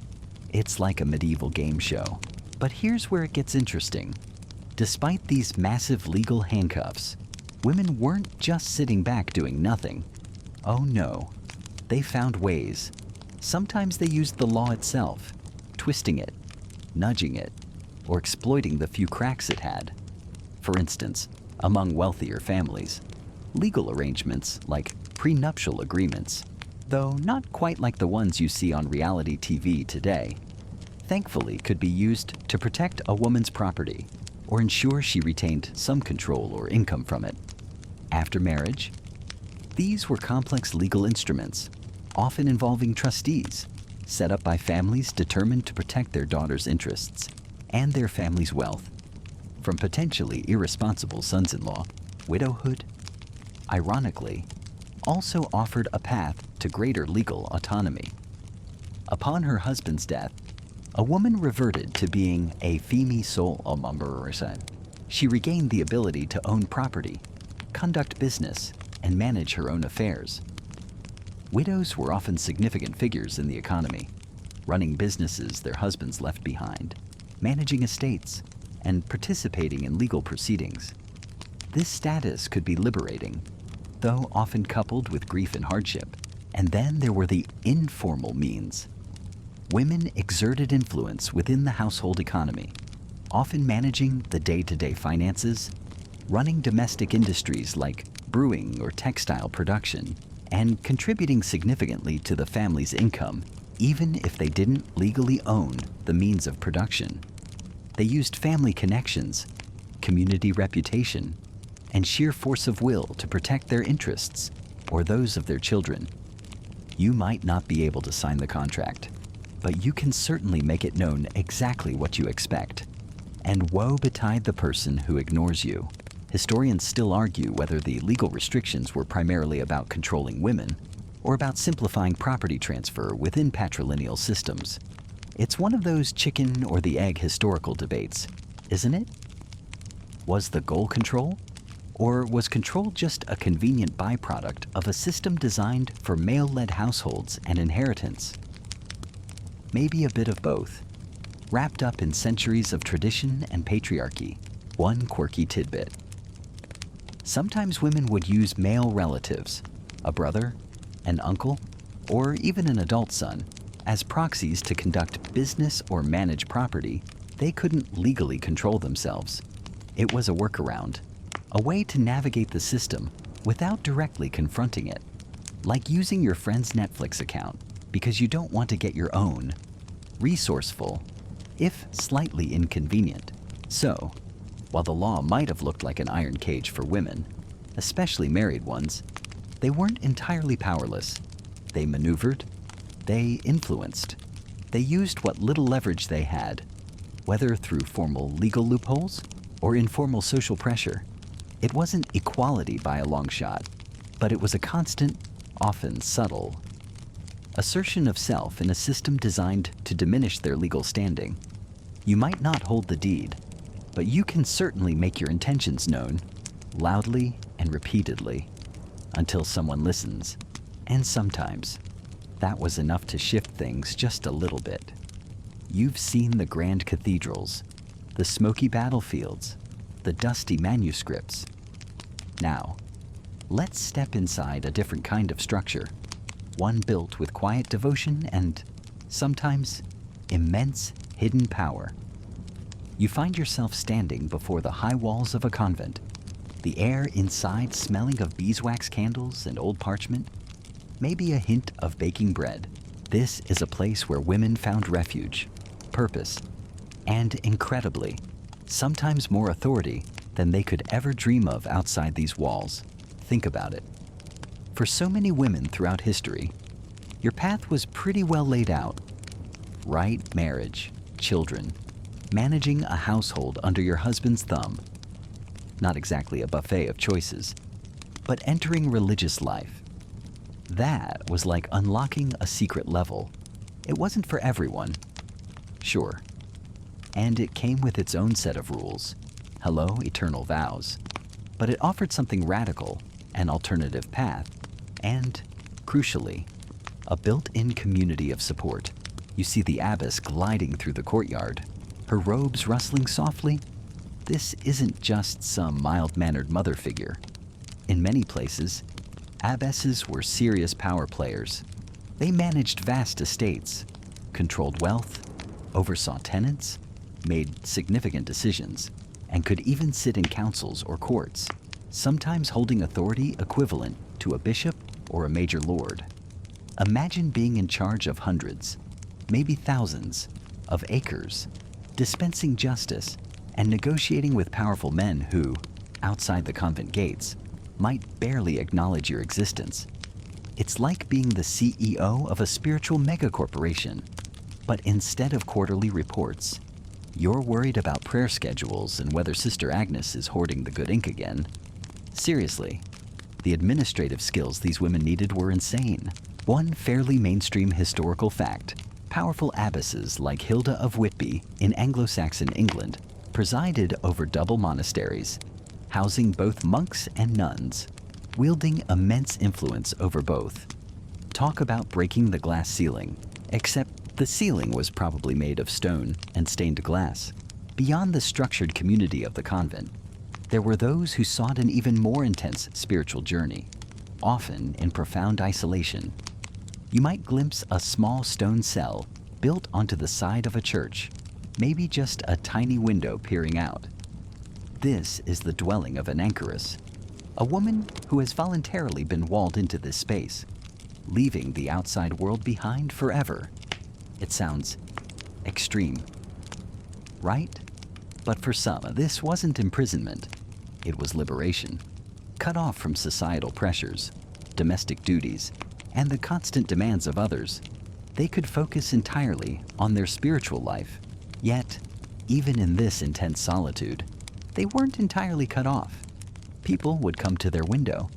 it's like a medieval game show. But here's where it gets interesting. Despite these massive legal handcuffs, women weren't just sitting back doing nothing. Oh no, they found ways. Sometimes they used the law itself, twisting it, nudging it, or exploiting the few cracks it had. For instance, among wealthier families, legal arrangements like prenuptial agreements, though not quite like the ones you see on reality TV today, thankfully could be used to protect a woman's property or ensure she retained some control or income from it. After marriage, these were complex legal instruments, often involving trustees, set up by families determined to protect their daughters' interests and their family's wealth from potentially irresponsible sons-in-law. Widowhood, ironically, also offered a path to greater legal autonomy. Upon her husband's death, a woman reverted to being a femme sole. She regained the ability to own property, conduct business, and manage her own affairs. Widows were often significant figures in the economy, running businesses their husbands left behind, managing estates, and participating in legal proceedings. This status could be liberating, though often coupled with grief and hardship. And then there were the informal means. Women exerted influence within the household economy, often managing the day-to-day finances, running domestic industries like brewing or textile production, and contributing significantly to the family's income, even if they didn't legally own the means of production. They used family connections, community reputation, and sheer force of will to protect their interests or those of their children. You might not be able to sign the contract, but you can certainly make it known exactly what you expect. And woe betide the person who ignores you. Historians still argue whether the legal restrictions were primarily about controlling women or about simplifying property transfer within patrilineal systems. It's one of those chicken or the egg historical debates, isn't it? Was the goal control? Or was control just a convenient byproduct of a system designed for male-led households and inheritance? Maybe a bit of both, wrapped up in centuries of tradition and patriarchy. One quirky tidbit. Sometimes women would use male relatives, a brother, an uncle, or even an adult son, as proxies to conduct business or manage property they couldn't legally control themselves. It was a workaround, a way to navigate the system without directly confronting it, like using your friend's Netflix account because you don't want to get your own. Resourceful, if slightly inconvenient. So, while the law might have looked like an iron cage for women, especially married ones, they weren't entirely powerless. They maneuvered, they influenced, they used what little leverage they had, whether through formal legal loopholes or informal social pressure. It wasn't equality by a long shot, but it was a constant, often subtle, assertion of self in a system designed to diminish their legal standing. You might not hold the deed, but you can certainly make your intentions known, loudly and repeatedly, until someone listens. And sometimes, that was enough to shift things just a little bit. You've seen the grand cathedrals, the smoky battlefields, the dusty manuscripts. Now, let's step inside a different kind of structure, one built with quiet devotion and, sometimes, immense hidden power. You find yourself standing before the high walls of a convent, the air inside smelling of beeswax candles and old parchment, maybe a hint of baking bread. This is a place where women found refuge, purpose, and incredibly, sometimes more authority than they could ever dream of outside these walls. Think about it. For so many women throughout history, your path was pretty well laid out. Right marriage, children, managing a household under your husband's thumb. Not exactly a buffet of choices, but entering religious life. That was like unlocking a secret level. It wasn't for everyone, sure. And it came with its own set of rules. Hello, eternal vows. But it offered something radical, an alternative path, and, crucially, a built-in community of support. You see the abbess gliding through the courtyard, her robes rustling softly. This isn't just some mild-mannered mother figure. In many places, abbesses were serious power players. They managed vast estates, controlled wealth, oversaw tenants, made significant decisions, and could even sit in councils or courts, sometimes holding authority equivalent to a bishop or a major lord. Imagine being in charge of hundreds, maybe thousands, of acres, dispensing justice and negotiating with powerful men who, outside the convent gates, might barely acknowledge your existence. It's like being the CEO of a spiritual megacorporation, but instead of quarterly reports, you're worried about prayer schedules and whether Sister Agnes is hoarding the good ink again. Seriously, the administrative skills these women needed were insane. One fairly mainstream historical fact: powerful abbesses like Hilda of Whitby in Anglo-Saxon England presided over double monasteries, housing both monks and nuns, wielding immense influence over both. Talk about breaking the glass ceiling, except the ceiling was probably made of stone and stained glass. Beyond the structured community of the convent, there were those who sought an even more intense spiritual journey, often in profound isolation. You might glimpse a small stone cell built onto the side of a church, maybe just a tiny window peering out. This is the dwelling of an anchoress, a woman who has voluntarily been walled into this space, leaving the outside world behind forever. It sounds extreme, right? But for some, this wasn't imprisonment. It was liberation. Cut off from societal pressures, domestic duties, and the constant demands of others, they could focus entirely on their spiritual life. Yet, even in this intense solitude, they weren't entirely cut off. People would come to their window,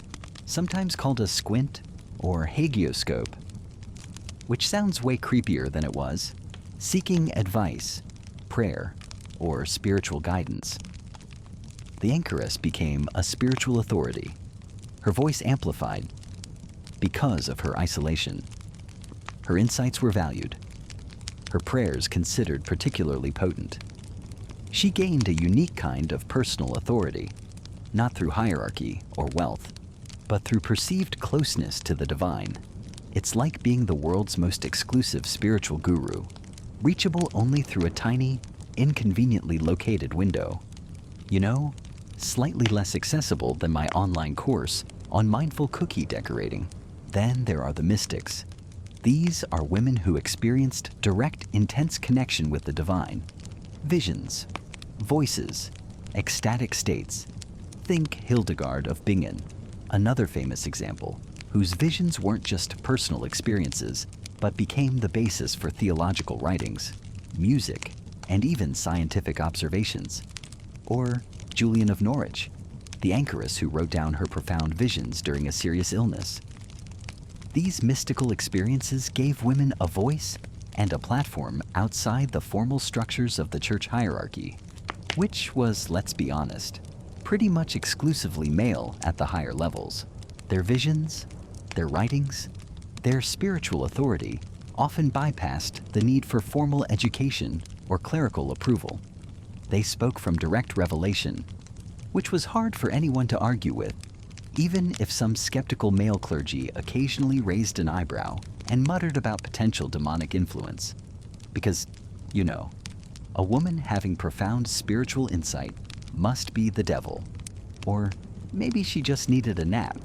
sometimes called a squint or hagioscope, which sounds way creepier than it was, seeking advice, prayer, or spiritual guidance. The anchoress became a spiritual authority, her voice amplified because of her isolation. Her insights were valued, her prayers considered particularly potent. She gained a unique kind of personal authority, not through hierarchy or wealth, but through perceived closeness to the divine. It's like being the world's most exclusive spiritual guru, reachable only through a tiny, inconveniently located window. You know, slightly less accessible than my online course on mindful cookie decorating. Then there are the mystics. These are women who experienced direct, intense connection with the divine. Visions, voices, ecstatic states. Think Hildegard of Bingen, another famous example, whose visions weren't just personal experiences, but became the basis for theological writings, music, and even scientific observations. Or Julian of Norwich, the anchoress who wrote down her profound visions during a serious illness. These mystical experiences gave women a voice and a platform outside the formal structures of the church hierarchy, which was, let's be honest, pretty much exclusively male at the higher levels. Their visions, their writings, their spiritual authority often bypassed the need for formal education or clerical approval. They spoke from direct revelation, which was hard for anyone to argue with, even if some skeptical male clergy occasionally raised an eyebrow and muttered about potential demonic influence. Because, you know, a woman having profound spiritual insight must be the devil. Or maybe she just needed a nap.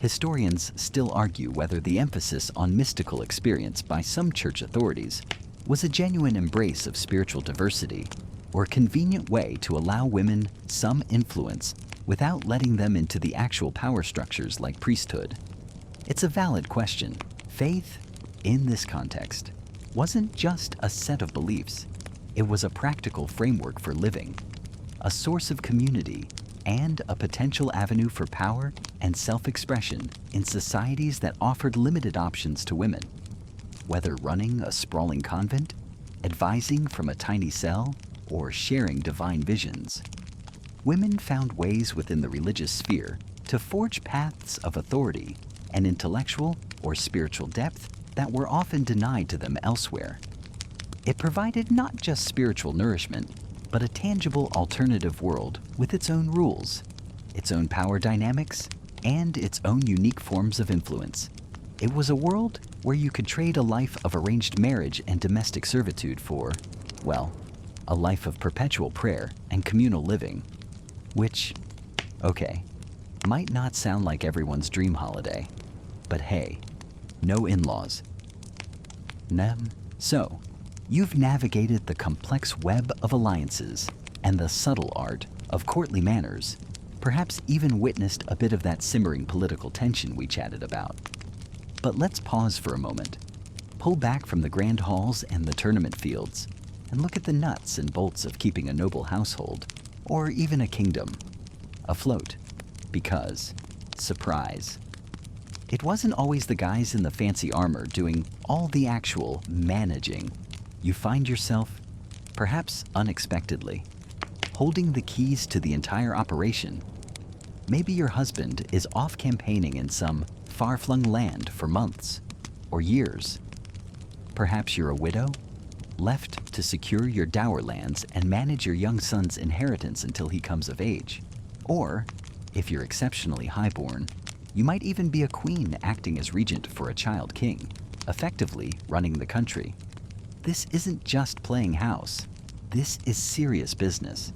Historians still argue whether the emphasis on mystical experience by some church authorities was a genuine embrace of spiritual diversity or a convenient way to allow women some influence without letting them into the actual power structures like priesthood. It's a valid question. Faith, in this context, wasn't just a set of beliefs. It was a practical framework for living, a source of community, and a potential avenue for power and self-expression in societies that offered limited options to women. Whether running a sprawling convent, advising from a tiny cell, or sharing divine visions, women found ways within the religious sphere to forge paths of authority and intellectual or spiritual depth that were often denied to them elsewhere. It provided not just spiritual nourishment, but a tangible alternative world with its own rules, its own power dynamics, and its own unique forms of influence. It was a world where you could trade a life of arranged marriage and domestic servitude for, well, a life of perpetual prayer and communal living. Which, okay, might not sound like everyone's dream holiday, but hey, no in-laws. So, you've navigated the complex web of alliances and the subtle art of courtly manners, perhaps even witnessed a bit of that simmering political tension we chatted about. But let's pause for a moment, pull back from the grand halls and the tournament fields, and look at the nuts and bolts of keeping a noble household, or even a kingdom, afloat. Because, surprise, it wasn't always the guys in the fancy armor doing all the actual managing. You find yourself, perhaps unexpectedly, holding the keys to the entire operation. Maybe your husband is off campaigning in some far-flung land for months or years. Perhaps you're a widow, left to secure your dower lands and manage your young son's inheritance until he comes of age. Or, if you're exceptionally highborn, you might even be a queen acting as regent for a child king, effectively running the country. This isn't just playing house. This is serious business,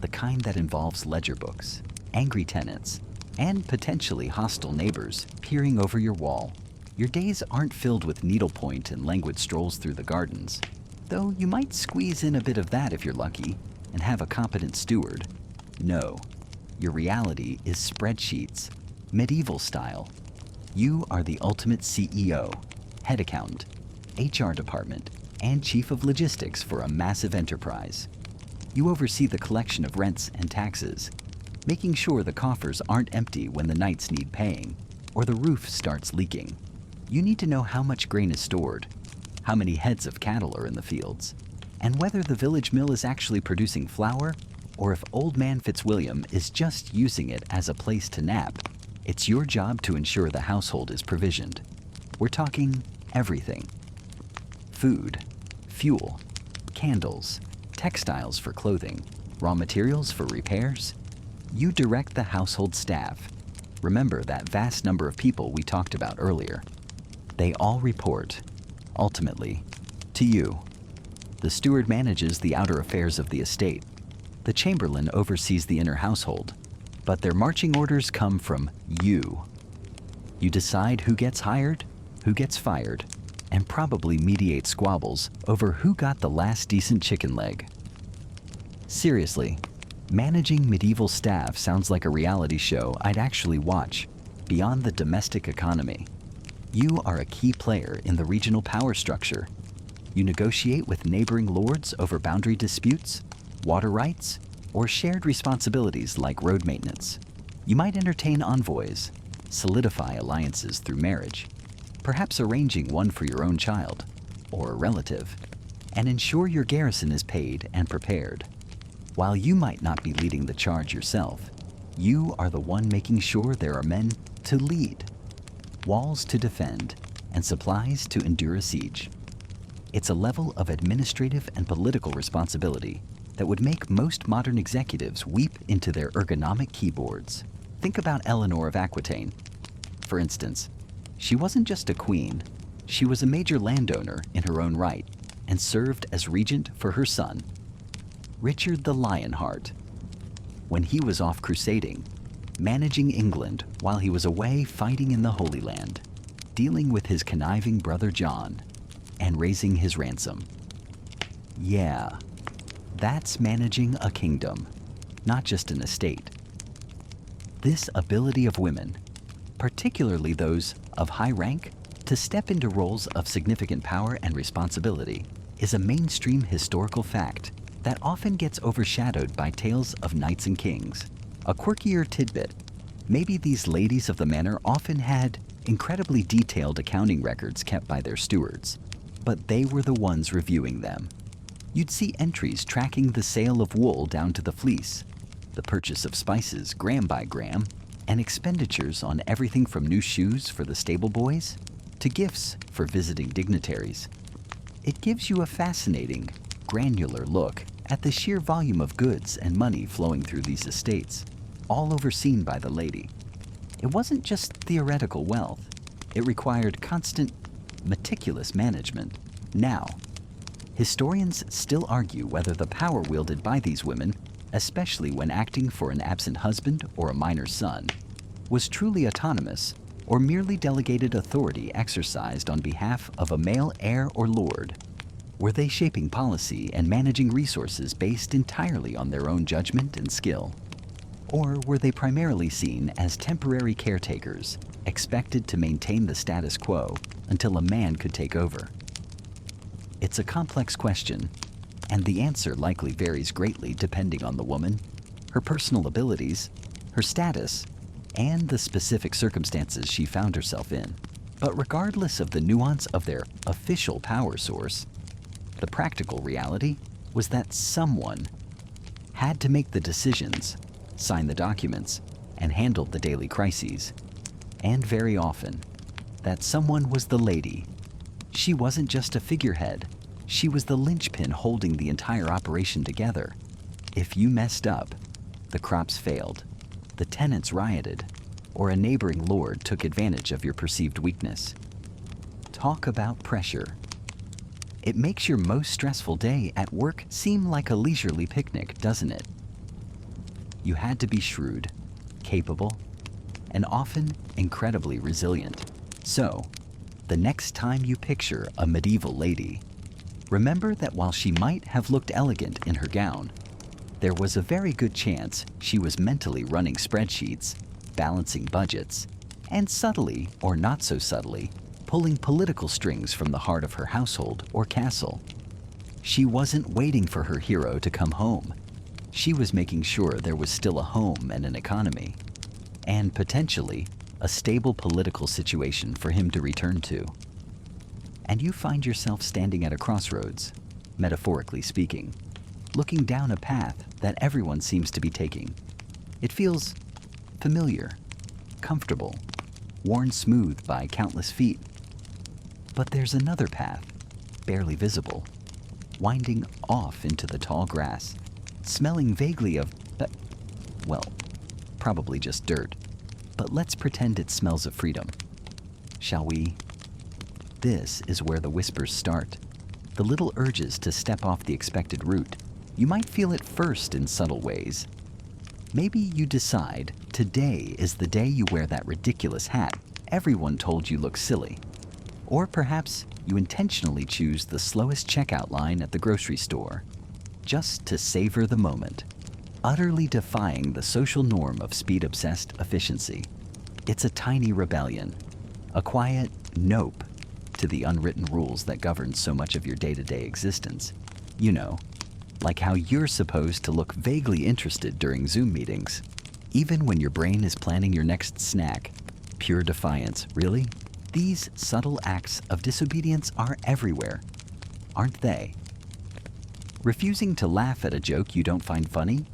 the kind that involves ledger books, angry tenants, and potentially hostile neighbors peering over your wall. Your days aren't filled with needlepoint and languid strolls through the gardens, though you might squeeze in a bit of that if you're lucky and have a competent steward. No, your reality is spreadsheets, medieval style, You are the ultimate CEO, head accountant, HR department, and chief of logistics for a massive enterprise. You oversee the collection of rents and taxes, making sure the coffers aren't empty when the nights need paying or the roof starts leaking. You need to know how much grain is stored, how many heads of cattle are in the fields, and whether the village mill is actually producing flour or if Old Man Fitzwilliam is just using it as a place to nap. It's your job to ensure the household is provisioned. We're talking everything. Food, fuel, candles, textiles for clothing, raw materials for repairs. You direct the household staff. Remember that vast number of people we talked about earlier. They all report, ultimately, to you. The steward manages the outer affairs of the estate. The chamberlain oversees the inner household, but their marching orders come from you. You decide who gets hired, who gets fired, and probably mediate squabbles over who got the last decent chicken leg. Seriously, managing medieval staff sounds like a reality show I'd actually watch, beyond the domestic economy. You are a key player in the regional power structure. You negotiate with neighboring lords over boundary disputes, water rights, or shared responsibilities like road maintenance. You might entertain envoys, solidify alliances through marriage, perhaps arranging one for your own child or a relative, and ensure your garrison is paid and prepared. While you might not be leading the charge yourself, you are the one making sure there are men to lead, walls to defend, and supplies to endure a siege. It's a level of administrative and political responsibility that would make most modern executives weep into their ergonomic keyboards. Think about Eleanor of Aquitaine. For instance, she wasn't just a queen, she was a major landowner in her own right and served as regent for her son, Richard the Lionheart. When he was off crusading, managing England while he was away fighting in the Holy Land, dealing with his conniving brother John, and raising his ransom. Yeah, that's managing a kingdom, not just an estate. This ability of women, particularly those of high rank, to step into roles of significant power and responsibility is a mainstream historical fact that often gets overshadowed by tales of knights and kings. A quirkier tidbit, maybe these ladies of the manor often had incredibly detailed accounting records kept by their stewards, but they were the ones reviewing them. You'd see entries tracking the sale of wool down to the fleece, the purchase of spices gram by gram, and expenditures on everything from new shoes for the stable boys to gifts for visiting dignitaries. It gives you a fascinating, granular look at the sheer volume of goods and money flowing through these estates, all overseen by the lady. It wasn't just theoretical wealth. It required constant, meticulous management. Now, historians still argue whether the power wielded by these women, especially when acting for an absent husband or a minor son, was truly autonomous or merely delegated authority exercised on behalf of a male heir or lord. Were they shaping policy and managing resources based entirely on their own judgment and skill? Or were they primarily seen as temporary caretakers, expected to maintain the status quo until a man could take over? It's a complex question, and the answer likely varies greatly depending on the woman, her personal abilities, her status, and the specific circumstances she found herself in. But regardless of the nuance of their official power source, the practical reality was that someone had to make the decisions, sign the documents, and handle the daily crises. And very often, that someone was the lady. She wasn't just a figurehead. She was the linchpin holding the entire operation together. If you messed up, the crops failed, the tenants rioted, or a neighboring lord took advantage of your perceived weakness. Talk about pressure. It makes your most stressful day at work seem like a leisurely picnic, doesn't it? You had to be shrewd, capable, and often incredibly resilient. So, the next time you picture a medieval lady, remember that while she might have looked elegant in her gown, there was a very good chance she was mentally running spreadsheets, balancing budgets, and subtly, or not so subtly, pulling political strings from the heart of her household or castle. She wasn't waiting for her hero to come home. She was making sure there was still a home and an economy, and potentially a stable political situation for him to return to. And you find yourself standing at a crossroads, metaphorically speaking, looking down a path that everyone seems to be taking. It feels familiar, comfortable, worn smooth by countless feet. But there's another path, barely visible, winding off into the tall grass, smelling vaguely of, well, probably just dirt. But let's pretend it smells of freedom. Shall we? This is where the whispers start. The little urges to step off the expected route. You might feel it first in subtle ways. Maybe you decide today is the day you wear that ridiculous hat everyone told you looked silly. Or perhaps you intentionally choose the slowest checkout line at the grocery store, just to savor the moment, utterly defying the social norm of speed-obsessed efficiency. It's a tiny rebellion, a quiet nope to the unwritten rules that govern so much of your day-to-day existence. You know, like how you're supposed to look vaguely interested during Zoom meetings, even when your brain is planning your next snack. Pure defiance, really? These subtle acts of disobedience are everywhere, aren't they? Refusing to laugh at a joke you don't find funny?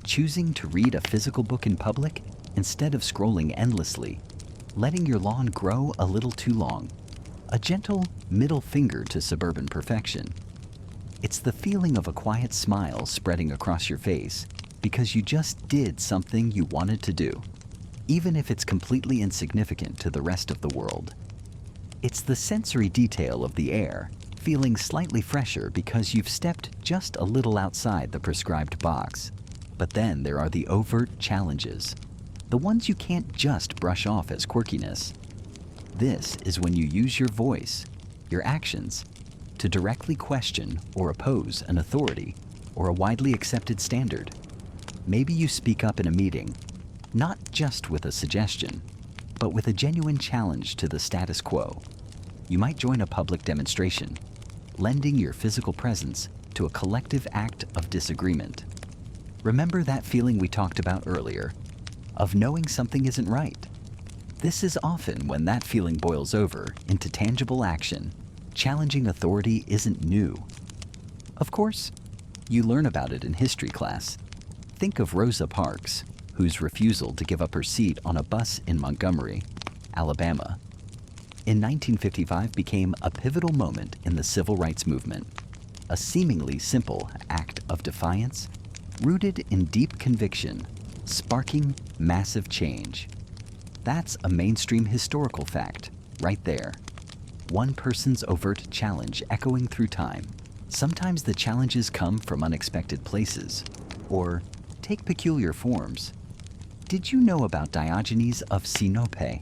Choosing to read a physical book in public instead of scrolling endlessly? Letting your lawn grow a little too long? A gentle middle finger to suburban perfection. It's the feeling of a quiet smile spreading across your face because you just did something you wanted to do, even if it's completely insignificant to the rest of the world. It's the sensory detail of the air feeling slightly fresher because you've stepped just a little outside the prescribed box. But then there are the overt challenges, the ones you can't just brush off as quirkiness. This is when you use your voice, your actions, to directly question or oppose an authority or a widely accepted standard. Maybe you speak up in a meeting, not just with a suggestion, but with a genuine challenge to the status quo. You might join a public demonstration, lending your physical presence to a collective act of disagreement. Remember that feeling we talked about earlier, of knowing something isn't right? This is often when that feeling boils over into tangible action. Challenging authority isn't new. Of course, you learn about it in history class. Think of Rosa Parks, whose refusal to give up her seat on a bus in Montgomery, Alabama, in 1955 became a pivotal moment in the civil rights movement. A seemingly simple act of defiance, rooted in deep conviction, sparking massive change. That's a mainstream historical fact, right there. One person's overt challenge echoing through time. Sometimes the challenges come from unexpected places, or take peculiar forms. Did you know about Diogenes of Sinope,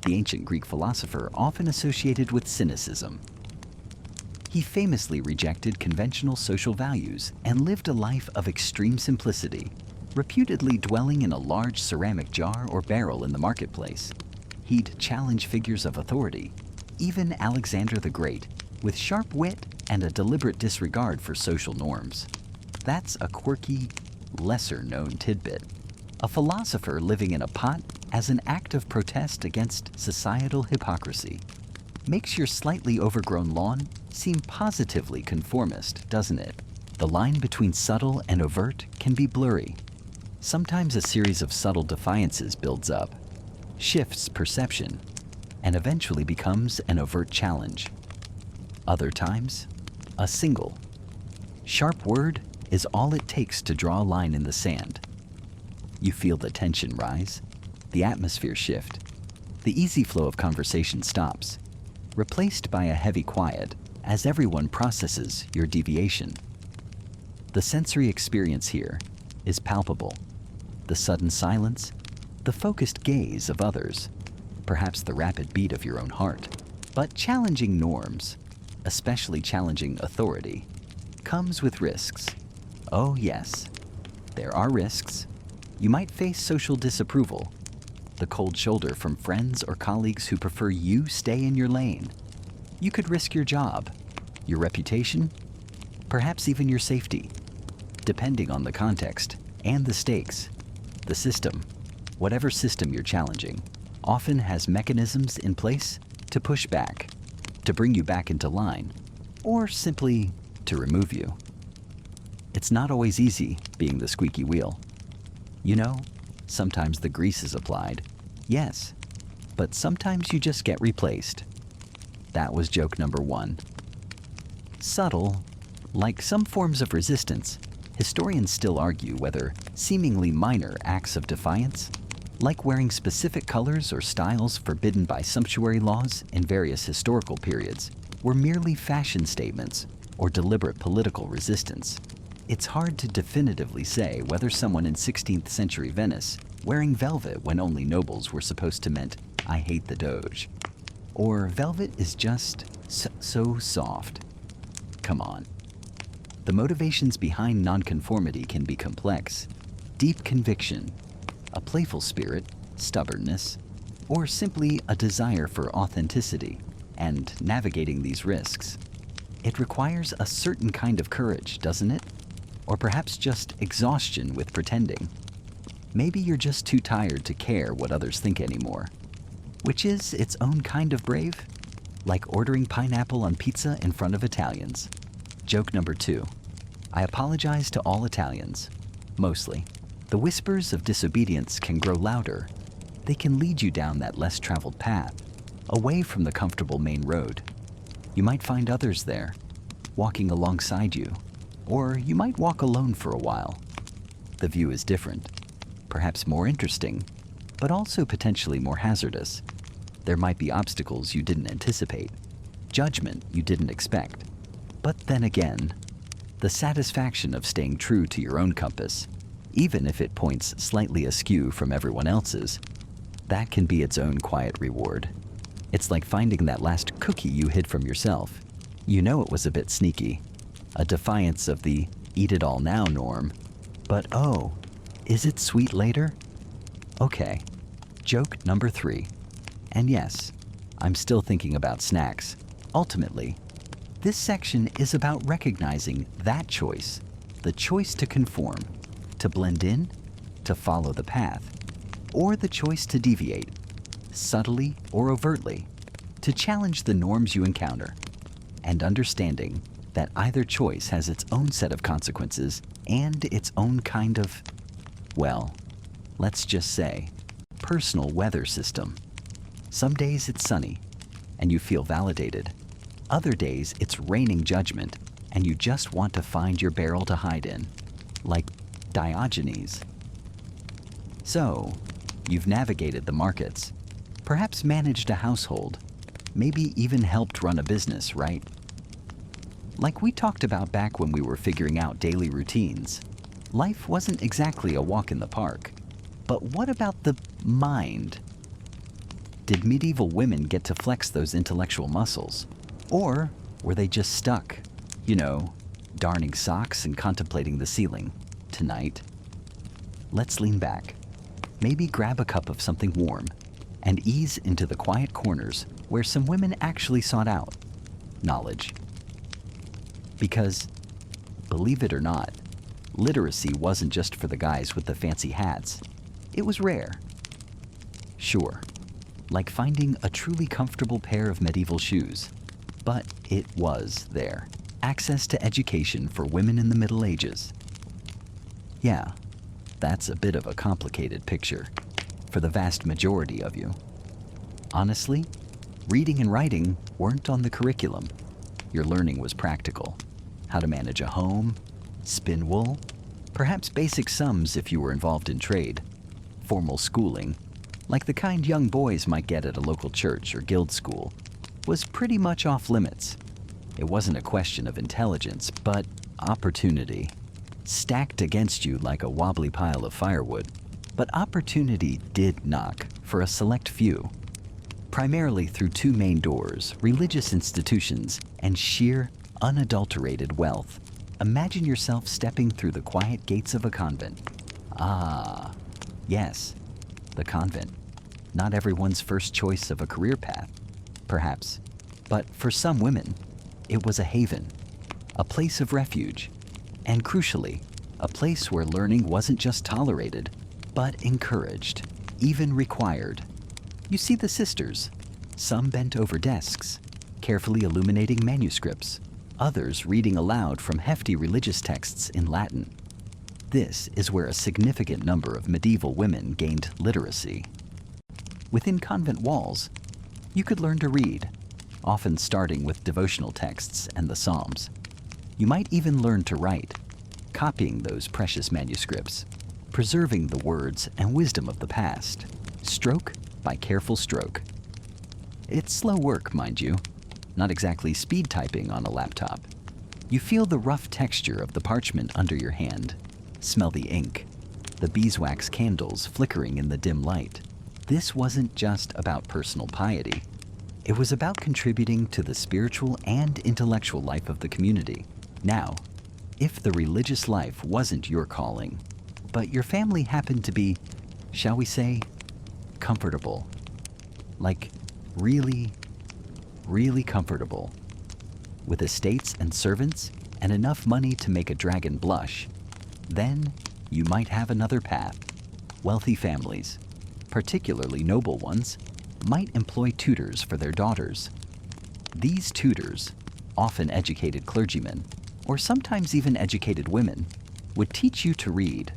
the ancient Greek philosopher often associated with cynicism? He famously rejected conventional social values and lived a life of extreme simplicity, reputedly dwelling in a large ceramic jar or barrel in the marketplace. He'd challenge figures of authority, even Alexander the Great, with sharp wit and a deliberate disregard for social norms. That's a quirky, lesser-known tidbit. A philosopher living in a pot as an act of protest against societal hypocrisy. Makes your slightly overgrown lawn seem positively conformist, doesn't it? The line between subtle and overt can be blurry. Sometimes a series of subtle defiances builds up, shifts perception, and eventually becomes an overt challenge. Other times, a single, sharp word is all it takes to draw a line in the sand. You feel the tension rise, the atmosphere shift, the easy flow of conversation stops, replaced by a heavy quiet as everyone processes your deviation. The sensory experience here is palpable. The sudden silence, the focused gaze of others, perhaps the rapid beat of your own heart. But challenging norms, especially challenging authority, comes with risks. Oh yes, there are risks. You might face social disapproval, the cold shoulder from friends or colleagues who prefer you stay in your lane. You could risk your job, your reputation, perhaps even your safety, depending on the context and the stakes. The system, whatever system you're challenging, often has mechanisms in place to push back, to bring you back into line, or simply to remove you. It's not always easy being the squeaky wheel. You know, sometimes the grease is applied, yes, but sometimes you just get replaced. That was joke number 1. Subtle, like some forms of resistance, historians still argue whether seemingly minor acts of defiance, like wearing specific colors or styles forbidden by sumptuary laws in various historical periods, were merely fashion statements or deliberate political resistance. It's hard to definitively say whether someone in 16th century Venice wearing velvet when only nobles were supposed to meant, "I hate the Doge," or velvet is just so soft. Come on. The motivations behind nonconformity can be complex. Deep conviction, a playful spirit, stubbornness, or simply a desire for authenticity and navigating these risks. It requires a certain kind of courage, doesn't it? Or perhaps just exhaustion with pretending. Maybe you're just too tired to care what others think anymore, which is its own kind of brave, like ordering pineapple on pizza in front of Italians. Joke number 2. I apologize to all Italians. Mostly. The whispers of disobedience can grow louder. They can lead you down that less traveled path, away from the comfortable main road. You might find others there, walking alongside you, or you might walk alone for a while. The view is different, perhaps more interesting, but also potentially more hazardous. There might be obstacles you didn't anticipate, judgment you didn't expect. But then again, the satisfaction of staying true to your own compass, even if it points slightly askew from everyone else's, that can be its own quiet reward. It's like finding that last cookie you hid from yourself. You know it was a bit sneaky, a defiance of the eat it all now norm. But oh, is it sweet later? Okay, joke number 3. And yes, I'm still thinking about snacks. Ultimately, this section is about recognizing that choice, the choice to conform, to blend in, to follow the path, or the choice to deviate, subtly or overtly, to challenge the norms you encounter, and understanding that either choice has its own set of consequences and its own kind of, well, let's just say, personal weather system. Some days it's sunny, and you feel validated. Other days it's raining judgment, and you just want to find your barrel to hide in, like Diogenes. So, you've navigated the markets, perhaps managed a household, maybe even helped run a business, right? Like we talked about back when we were figuring out daily routines, life wasn't exactly a walk in the park. But what about the mind? Did medieval women get to flex those intellectual muscles? Or were they just stuck, darning socks and contemplating the ceiling tonight? Let's lean back, maybe grab a cup of something warm, and ease into the quiet corners where some women actually sought out knowledge. Because, believe it or not, literacy wasn't just for the guys with the fancy hats. It was rare. Sure, like finding a truly comfortable pair of medieval shoes. But it was there. Access to education for women in the Middle Ages. Yeah, that's a bit of a complicated picture for the vast majority of you. Honestly, reading and writing weren't on the curriculum. Your learning was practical. How to manage a home, spin wool, perhaps basic sums if you were involved in trade. Formal schooling, like the kind young boys might get at a local church or guild school, was pretty much off limits. It wasn't a question of intelligence, but opportunity. Stacked against you like a wobbly pile of firewood. But opportunity did knock for a select few. Primarily through 2 main doors, religious institutions, and sheer, unadulterated wealth. Imagine yourself stepping through the quiet gates of a convent. Ah, yes, the convent. not everyone's first choice of a career path, perhaps, but for some women, it was a haven, a place of refuge, and crucially, a place where learning wasn't just tolerated, but encouraged, even required. You see the sisters, some bent over desks, carefully illuminating manuscripts, others reading aloud from hefty religious texts in Latin. This is where a significant number of medieval women gained literacy. Within convent walls, you could learn to read, often starting with devotional texts and the Psalms. You might even learn to write, copying those precious manuscripts, preserving the words and wisdom of the past, stroke by careful stroke. It's slow work, mind you, not exactly speed typing on a laptop. You feel the rough texture of the parchment under your hand, smell the ink, the beeswax candles flickering in the dim light. This wasn't just about personal piety. It was about contributing to the spiritual and intellectual life of the community. Now, if the religious life wasn't your calling, but your family happened to be, shall we say, comfortable, like really, really comfortable, with estates and servants and enough money to make a dragon blush, then you might have another path. Wealthy families, particularly noble ones, might employ tutors for their daughters. These tutors, often educated clergymen, or sometimes even educated women, would teach you to read,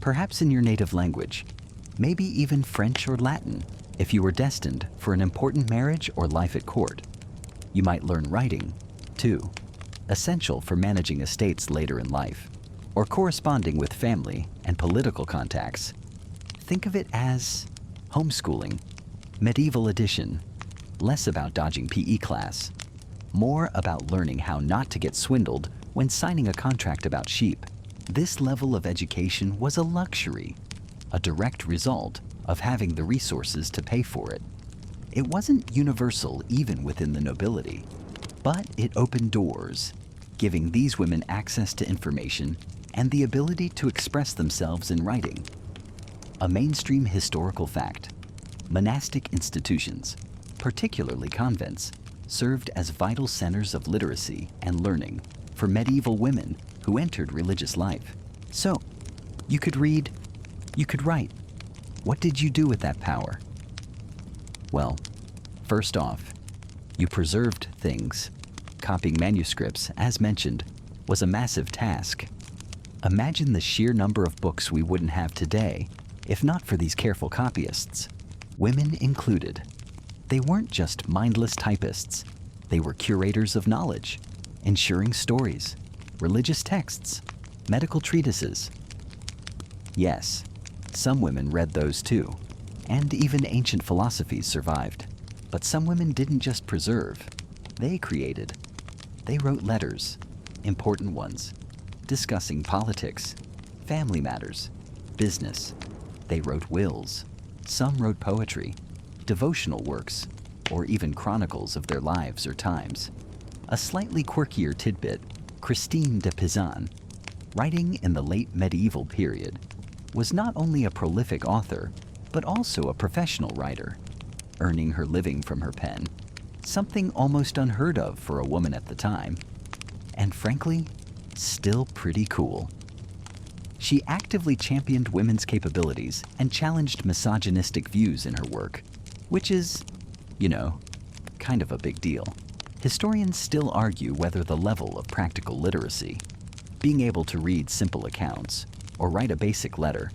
perhaps in your native language, maybe even French or Latin, if you were destined for an important marriage or life at court. You might learn writing, too, essential for managing estates later in life, or corresponding with family and political contacts. Think of it as homeschooling, medieval edition, less about dodging PE class, more about learning how not to get swindled when signing a contract about sheep. This level of education was a luxury, a direct result of having the resources to pay for it. It wasn't universal even within the nobility, but it opened doors, giving these women access to information and the ability to express themselves in writing. A mainstream historical fact: monastic institutions, particularly convents, served as vital centers of literacy and learning for medieval women who entered religious life. So, you could read, you could write. What did you do with that power? Well, first off, you preserved things. Copying manuscripts, as mentioned, was a massive task. Imagine the sheer number of books we wouldn't have today if not for these careful copyists, women included. They weren't just mindless typists. They were curators of knowledge, ensuring stories, religious texts, medical treatises. Yes, some women read those too, and even ancient philosophies survived. But some women didn't just preserve, they created. They wrote letters, important ones, discussing politics, family matters, business. They wrote wills. Some wrote poetry, devotional works, or even chronicles of their lives or times. A slightly quirkier tidbit, Christine de Pizan, writing in the late medieval period, was not only a prolific author, but also a professional writer, earning her living from her pen, something almost unheard of for a woman at the time, and frankly, still pretty cool. She actively championed women's capabilities and challenged misogynistic views in her work, which is, kind of a big deal. Historians still argue whether the level of practical literacy, being able to read simple accounts or write a basic letter,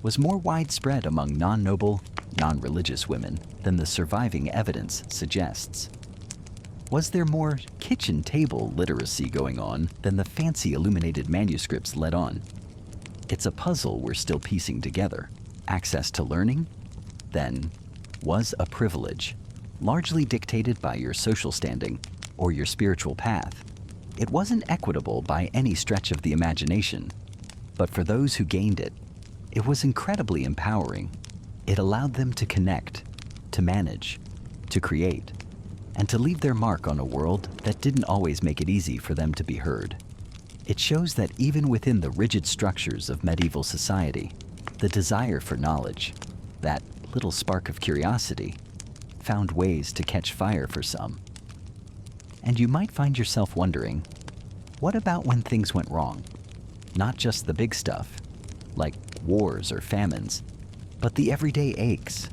was more widespread among non-noble, non-religious women than the surviving evidence suggests. Was there more kitchen table literacy going on than the fancy illuminated manuscripts let on? It's a puzzle we're still piecing together. Access to learning, then, was a privilege, largely dictated by your social standing or your spiritual path. It wasn't equitable by any stretch of the imagination, but for those who gained it, it was incredibly empowering. It allowed them to connect, to manage, to create, and to leave their mark on a world that didn't always make it easy for them to be heard. It shows that even within the rigid structures of medieval society, the desire for knowledge, that little spark of curiosity, found ways to catch fire for some. And you might find yourself wondering, what about when things went wrong? Not just the big stuff, like wars or famines, but the everyday aches,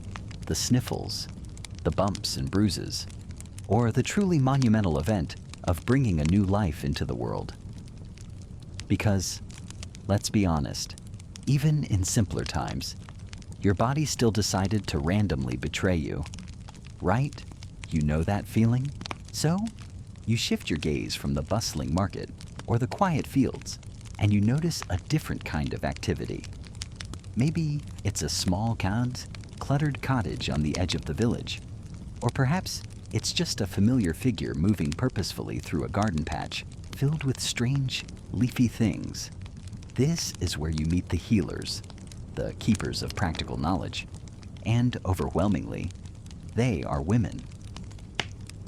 the sniffles, the bumps and bruises, or the truly monumental event of bringing a new life into the world. Because, let's be honest, even in simpler times, your body still decided to randomly betray you. Right? You know that feeling? So, you shift your gaze from the bustling market or the quiet fields, and you notice a different kind of activity. Maybe it's a small, cluttered cottage on the edge of the village, or perhaps it's just a familiar figure moving purposefully through a garden patch filled with strange, leafy things. This is where you meet the healers, the keepers of practical knowledge, and overwhelmingly, they are women.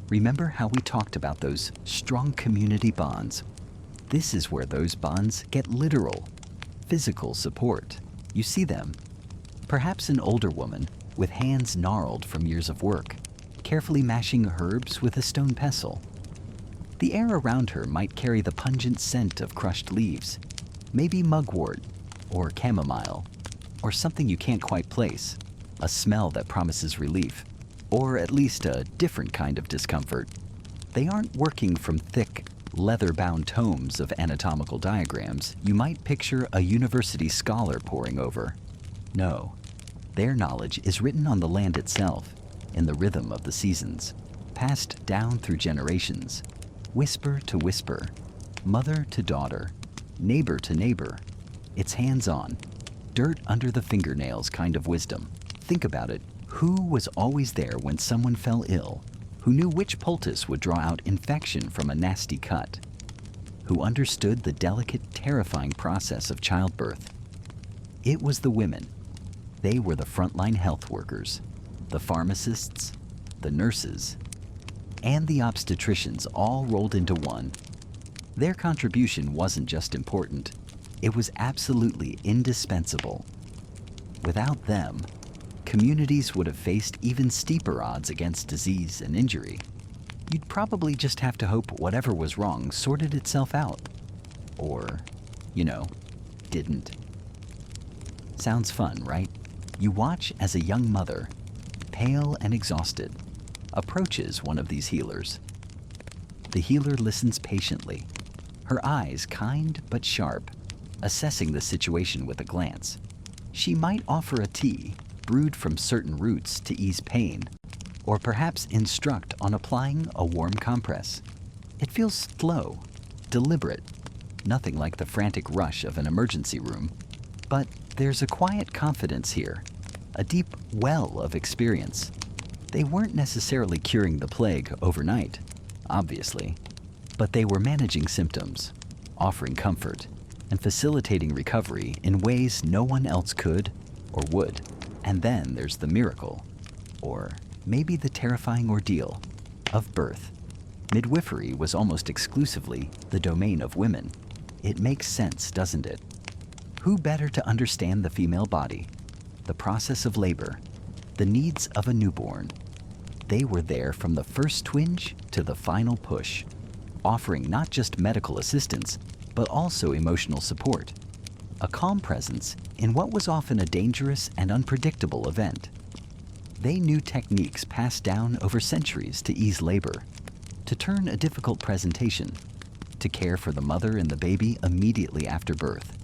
Remember how we talked about those strong community bonds? This is where those bonds get literal, physical support. You see them. Perhaps an older woman with hands gnarled from years of work, carefully mashing herbs with a stone pestle. The air around her might carry the pungent scent of crushed leaves, maybe mugwort or chamomile, or something you can't quite place, a smell that promises relief, or at least a different kind of discomfort. They aren't working from thick, leather-bound tomes of anatomical diagrams you might picture a university scholar poring over. No, their knowledge is written on the land itself, in the rhythm of the seasons, passed down through generations, whisper to whisper, mother to daughter, neighbor to neighbor. It's hands-on, dirt under the fingernails kind of wisdom. Think about it. Who was always there when someone fell ill? Who knew which poultice would draw out infection from a nasty cut? Who understood the delicate, terrifying process of childbirth? It was the women. They were the frontline health workers, the pharmacists, the nurses, and the obstetricians all rolled into one. Their contribution wasn't just important, it was absolutely indispensable. Without them, communities would have faced even steeper odds against disease and injury. You'd probably just have to hope whatever was wrong sorted itself out. Or, didn't. Sounds fun, right? You watch as a young mother, pale and exhausted, approaches one of these healers. The healer listens patiently, her eyes kind but sharp, assessing the situation with a glance. She might offer a tea brewed from certain roots to ease pain, or perhaps instruct on applying a warm compress. It feels slow, deliberate, nothing like the frantic rush of an emergency room. But there's a quiet confidence here, a deep well of experience. They weren't necessarily curing the plague overnight, obviously, but they were managing symptoms, offering comfort, and facilitating recovery in ways no one else could or would. And then there's the miracle, or maybe the terrifying ordeal, of birth. Midwifery was almost exclusively the domain of women. It makes sense, doesn't it? Who better to understand the female body, the process of labor, the needs of a newborn? They were there from the first twinge to the final push, offering not just medical assistance, but also emotional support, a calm presence in what was often a dangerous and unpredictable event. They knew techniques passed down over centuries to ease labor, to turn a difficult presentation, to care for the mother and the baby immediately after birth.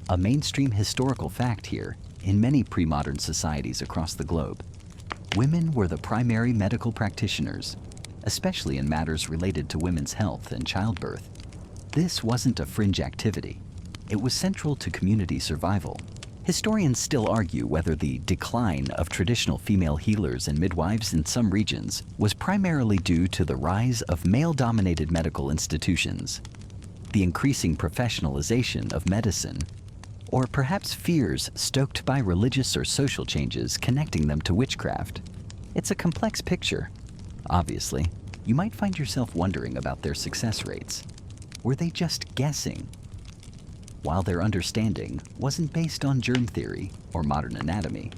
A mainstream historical fact here in many pre-modern societies across the globe. Women were the primary medical practitioners, especially in matters related to women's health and childbirth. This wasn't a fringe activity. It was central to community survival. Historians still argue whether the decline of traditional female healers and midwives in some regions was primarily due to the rise of male-dominated medical institutions, the increasing professionalization of medicine, or perhaps fears stoked by religious or social changes connecting them to witchcraft. It's a complex picture. Obviously, you might find yourself wondering about their success rates. Were they just guessing? While their understanding wasn't based on germ theory or modern anatomy,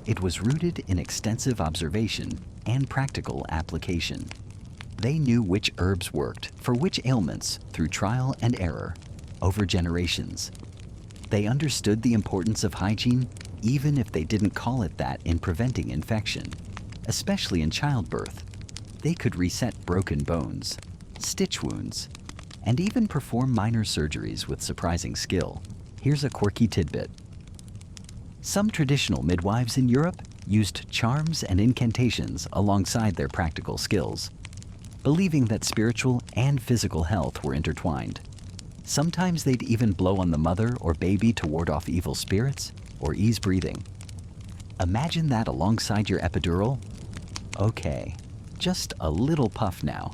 It was rooted in extensive observation and practical application. They knew which herbs worked for which ailments through trial and error over generations. They understood the importance of hygiene even if they didn't call it that in preventing infection, especially in childbirth. They could reset broken bones, stitch wounds, and even perform minor surgeries with surprising skill. Here's a quirky tidbit. Some traditional midwives in Europe used charms and incantations alongside their practical skills, believing that spiritual and physical health were intertwined. Sometimes they'd even blow on the mother or baby to ward off evil spirits or ease breathing. Imagine that alongside your epidural. Okay, just a little puff now.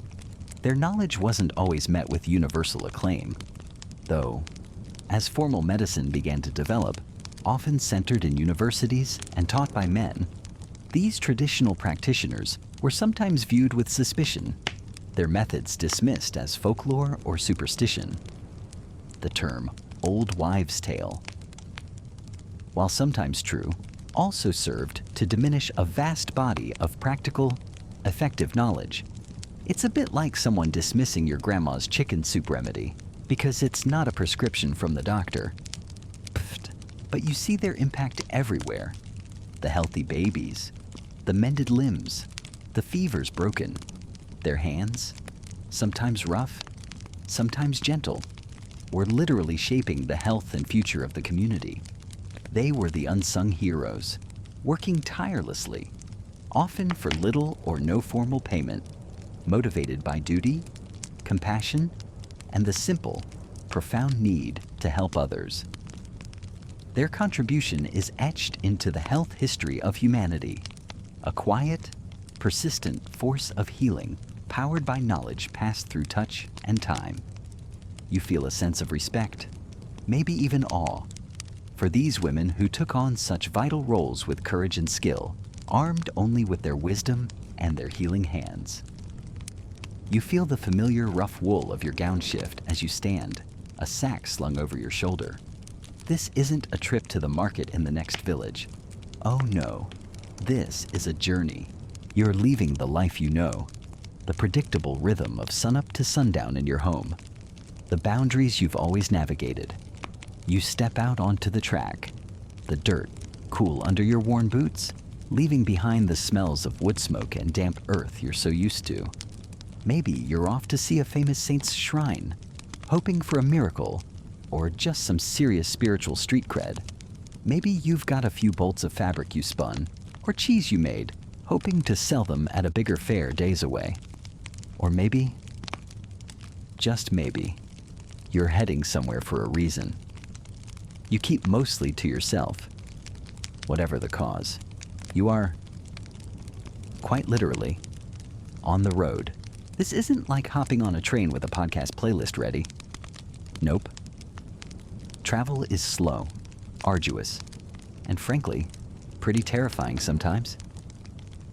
Their knowledge wasn't always met with universal acclaim, though, as formal medicine began to develop, often centered in universities and taught by men, these traditional practitioners were sometimes viewed with suspicion, their methods dismissed as folklore or superstition. The term old wives' tale, while sometimes true, also served to diminish a vast body of practical, effective knowledge. It's a bit like someone dismissing your grandma's chicken soup remedy because it's not a prescription from the doctor. But you see their impact everywhere. The healthy babies, the mended limbs, the fevers broken, their hands, sometimes rough, sometimes gentle, were literally shaping the health and future of the community. They were the unsung heroes, working tirelessly, often for little or no formal payment, motivated by duty, compassion, and the simple, profound need to help others. Their contribution is etched into the health history of humanity, a quiet, persistent force of healing powered by knowledge passed through touch and time. You feel a sense of respect, maybe even awe, for these women who took on such vital roles with courage and skill, armed only with their wisdom and their healing hands. You feel the familiar rough wool of your gown shift as you stand, a sack slung over your shoulder. This isn't a trip to the market in the next village. Oh no, this is a journey. You're leaving the life you know, the predictable rhythm of sunup to sundown in your home, the boundaries you've always navigated. You step out onto the track, the dirt cool under your worn boots, leaving behind the smells of wood smoke and damp earth you're so used to. Maybe you're off to see a famous saint's shrine, hoping for a miracle or just some serious spiritual street cred. Maybe you've got a few bolts of fabric you spun or cheese you made, hoping to sell them at a bigger fair days away. Or maybe, just maybe, you're heading somewhere for a reason. You keep mostly to yourself, whatever the cause. You are, quite literally, on the road. This isn't like hopping on a train with a podcast playlist ready. Nope. Travel is slow, arduous, and frankly, pretty terrifying sometimes.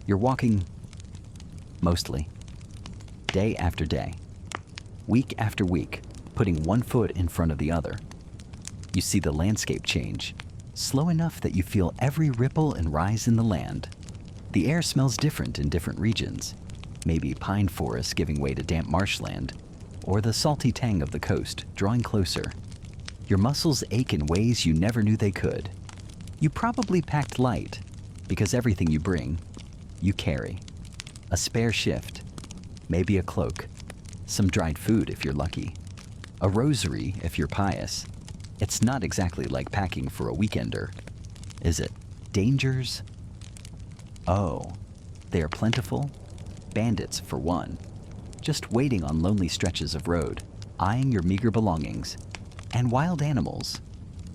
You're walking, mostly, day after day, week after week, putting one foot in front of the other. You see the landscape change, slow enough that you feel every ripple and rise in the land. The air smells different in different regions, maybe pine forests giving way to damp marshland, or the salty tang of the coast drawing closer. Your muscles ache in ways you never knew they could. You probably packed light, because everything you bring, you carry. A spare shift, maybe a cloak, some dried food if you're lucky, a rosary if you're pious. It's not exactly like packing for a weekender, is it? Dangers? Oh, they are plentiful. Bandits, for one, just waiting on lonely stretches of road, eyeing your meager belongings. And wild animals.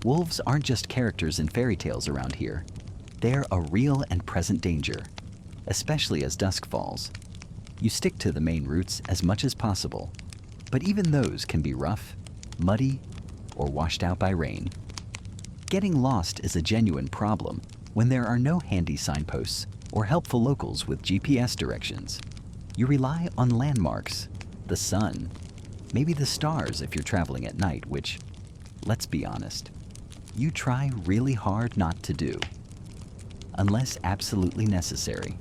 Wolves aren't just characters in fairy tales around here. They're a real and present danger, especially as dusk falls. You stick to the main routes as much as possible, but even those can be rough, muddy, or washed out by rain. Getting lost is a genuine problem when there are no handy signposts or helpful locals with GPS directions. You rely on landmarks, the sun, maybe the stars if you're traveling at night, which, let's be honest, you try really hard not to do. unless absolutely necessary.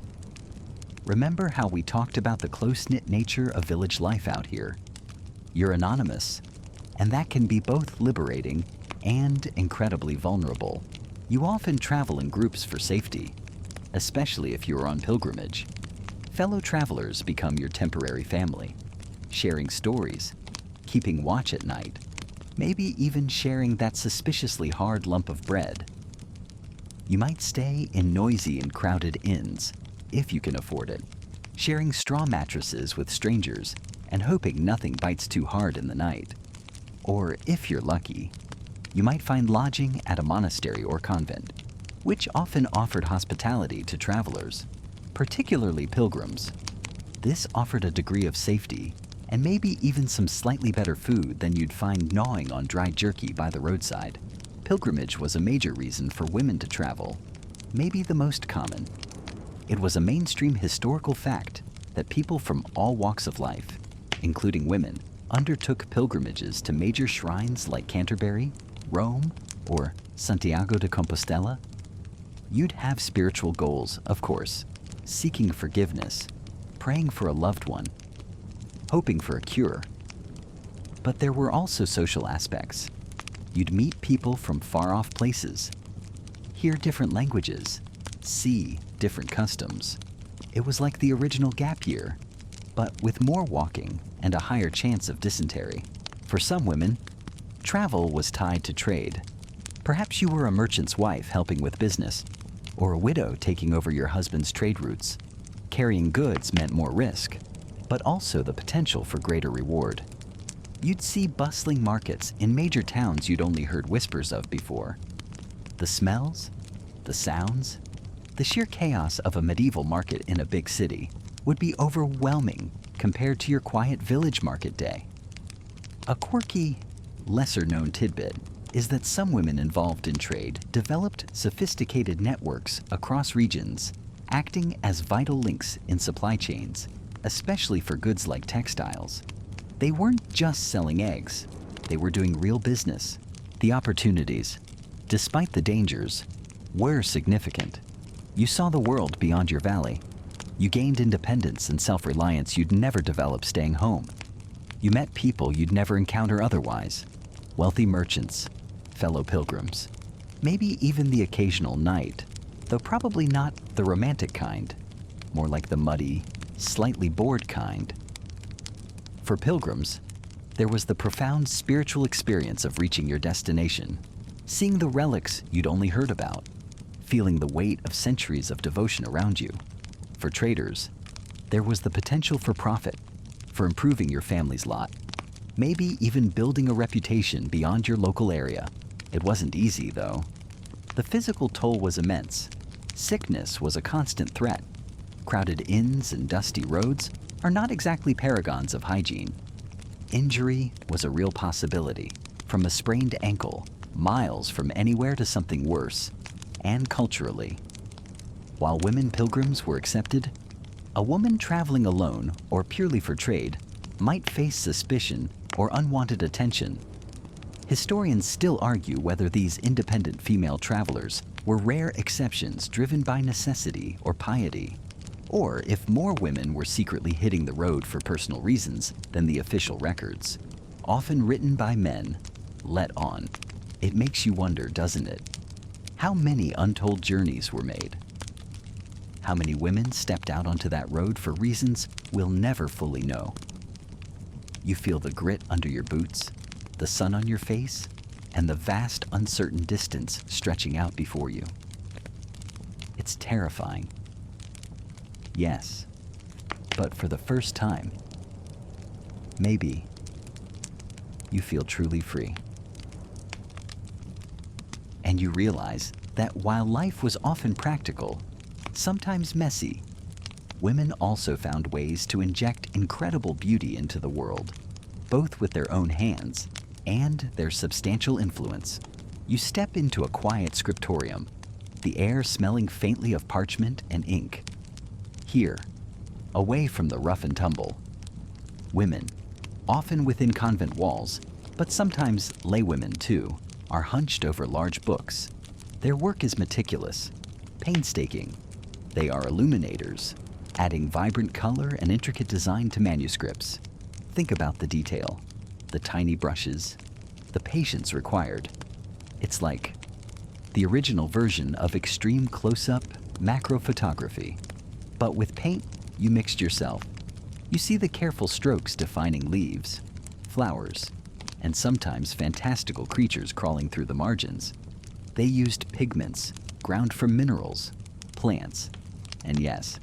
Remember how we talked about the close-knit nature of village life out here? You're anonymous, and that can be both liberating and incredibly vulnerable. You often travel in groups for safety, especially if you are on pilgrimage. Fellow travelers become your temporary family, sharing stories, keeping watch at night, maybe even sharing that suspiciously hard lump of bread. You might stay in noisy and crowded inns, if you can afford it, sharing straw mattresses with strangers and hoping nothing bites too hard in the night. Or if you're lucky, you might find lodging at a monastery or convent, which often offered hospitality to travelers, particularly pilgrims. This offered a degree of safety and maybe even some slightly better food than you'd find gnawing on dry jerky by the roadside. Pilgrimage was a major reason for women to travel, maybe the most common. It was a mainstream historical fact that people from all walks of life, including women, undertook pilgrimages to major shrines like Canterbury, Rome, or Santiago de Compostela. You'd have spiritual goals, of course, seeking forgiveness, praying for a loved one, hoping for a cure. But there were also social aspects. You'd meet people from far-off places, hear different languages, see different customs. It was like the original gap year, but with more walking and a higher chance of dysentery. For some women, travel was tied to trade. Perhaps you were a merchant's wife helping with business, or a widow taking over your husband's trade routes. Carrying goods meant more risk, but also the potential for greater reward. You'd see bustling markets in major towns you'd only heard whispers of before. The smells, the sounds, the sheer chaos of a medieval market in a big city would be overwhelming compared to your quiet village market day. A quirky, lesser-known tidbit is that some women involved in trade developed sophisticated networks across regions, acting as vital links in supply chains, especially for goods like textiles. They weren't just selling eggs, they were doing real business. The opportunities, despite the dangers, were significant. You saw the world beyond your valley. You gained independence and self-reliance you'd never develop staying home. You met people you'd never encounter otherwise, wealthy merchants, fellow pilgrims, maybe even the occasional knight, though probably not the romantic kind, more like the muddy, slightly bored kind. For pilgrims, there was the profound spiritual experience of reaching your destination, seeing the relics you'd only heard about, feeling the weight of centuries of devotion around you. For traders, there was the potential for profit, for improving your family's lot, maybe even building a reputation beyond your local area. It wasn't easy, though. The physical toll was immense. Sickness was a constant threat. Crowded inns and dusty roads are not exactly paragons of hygiene. Injury was a real possibility, from a sprained ankle, miles from anywhere to something worse, and culturally. While women pilgrims were accepted, a woman traveling alone or purely for trade might face suspicion or unwanted attention. Historians still argue whether these independent female travelers were rare exceptions driven by necessity or piety, or if more women were secretly hitting the road for personal reasons than the official records, often written by men, let on. It makes you wonder, doesn't it? How many untold journeys were made? How many women stepped out onto that road for reasons we'll never fully know? You feel the grit under your boots, the sun on your face, and the vast, uncertain distance stretching out before you. It's terrifying. Yes, but for the first time, maybe you feel truly free. And you realize that while life was often practical, sometimes messy, women also found ways to inject incredible beauty into the world, both with their own hands and their substantial influence. You step into a quiet scriptorium, the air smelling faintly of parchment and ink. Here, away from the rough and tumble, women, often within convent walls, but sometimes laywomen too, are hunched over large books. Their work is meticulous, painstaking. They are illuminators, adding vibrant color and intricate design to manuscripts. Think about the detail, the tiny brushes, the patience required. It's like the original version of extreme close-up macro photography. But with paint, you mixed yourself. You see the careful strokes defining leaves, flowers, and sometimes fantastical creatures crawling through the margins. They used pigments ground from minerals, plants, and yes,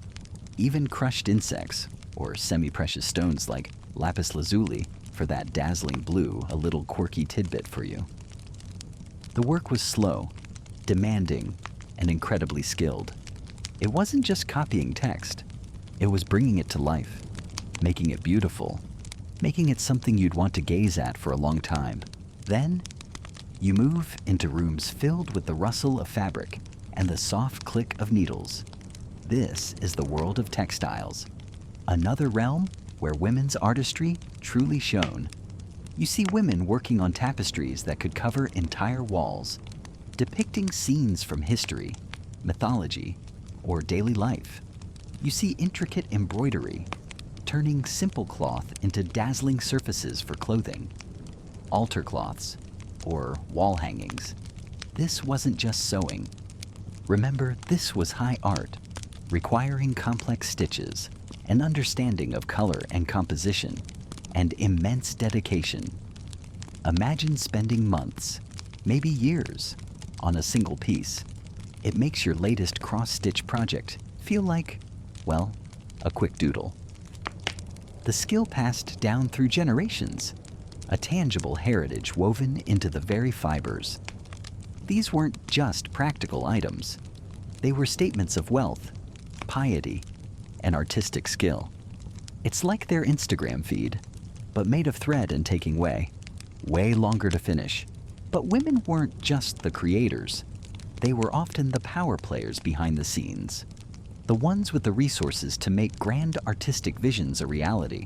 even crushed insects or semi-precious stones like lapis lazuli for that dazzling blue, a little quirky tidbit for you. The work was slow, demanding, and incredibly skilled. It wasn't just copying text. It was bringing it to life, making it beautiful, making it something you'd want to gaze at for a long time. Then, you move into rooms filled with the rustle of fabric and the soft click of needles. This is the world of textiles, another realm where women's artistry truly shone. You see women working on tapestries that could cover entire walls, depicting scenes from history, mythology, or daily life. You see intricate embroidery, turning simple cloth into dazzling surfaces for clothing, altar cloths, or wall hangings. This wasn't just sewing. Remember, this was high art, requiring complex stitches, an understanding of color and composition, and immense dedication. Imagine spending months, maybe years, on a single piece. It makes your latest cross-stitch project feel like, well, a quick doodle. The skill passed down through generations, a tangible heritage woven into the very fibers. These weren't just practical items. They were statements of wealth, piety, and artistic skill. It's like their Instagram feed, but made of thread and taking way longer to finish. But women weren't just the creators. They were often the power players behind the scenes, the ones with the resources to make grand artistic visions a reality.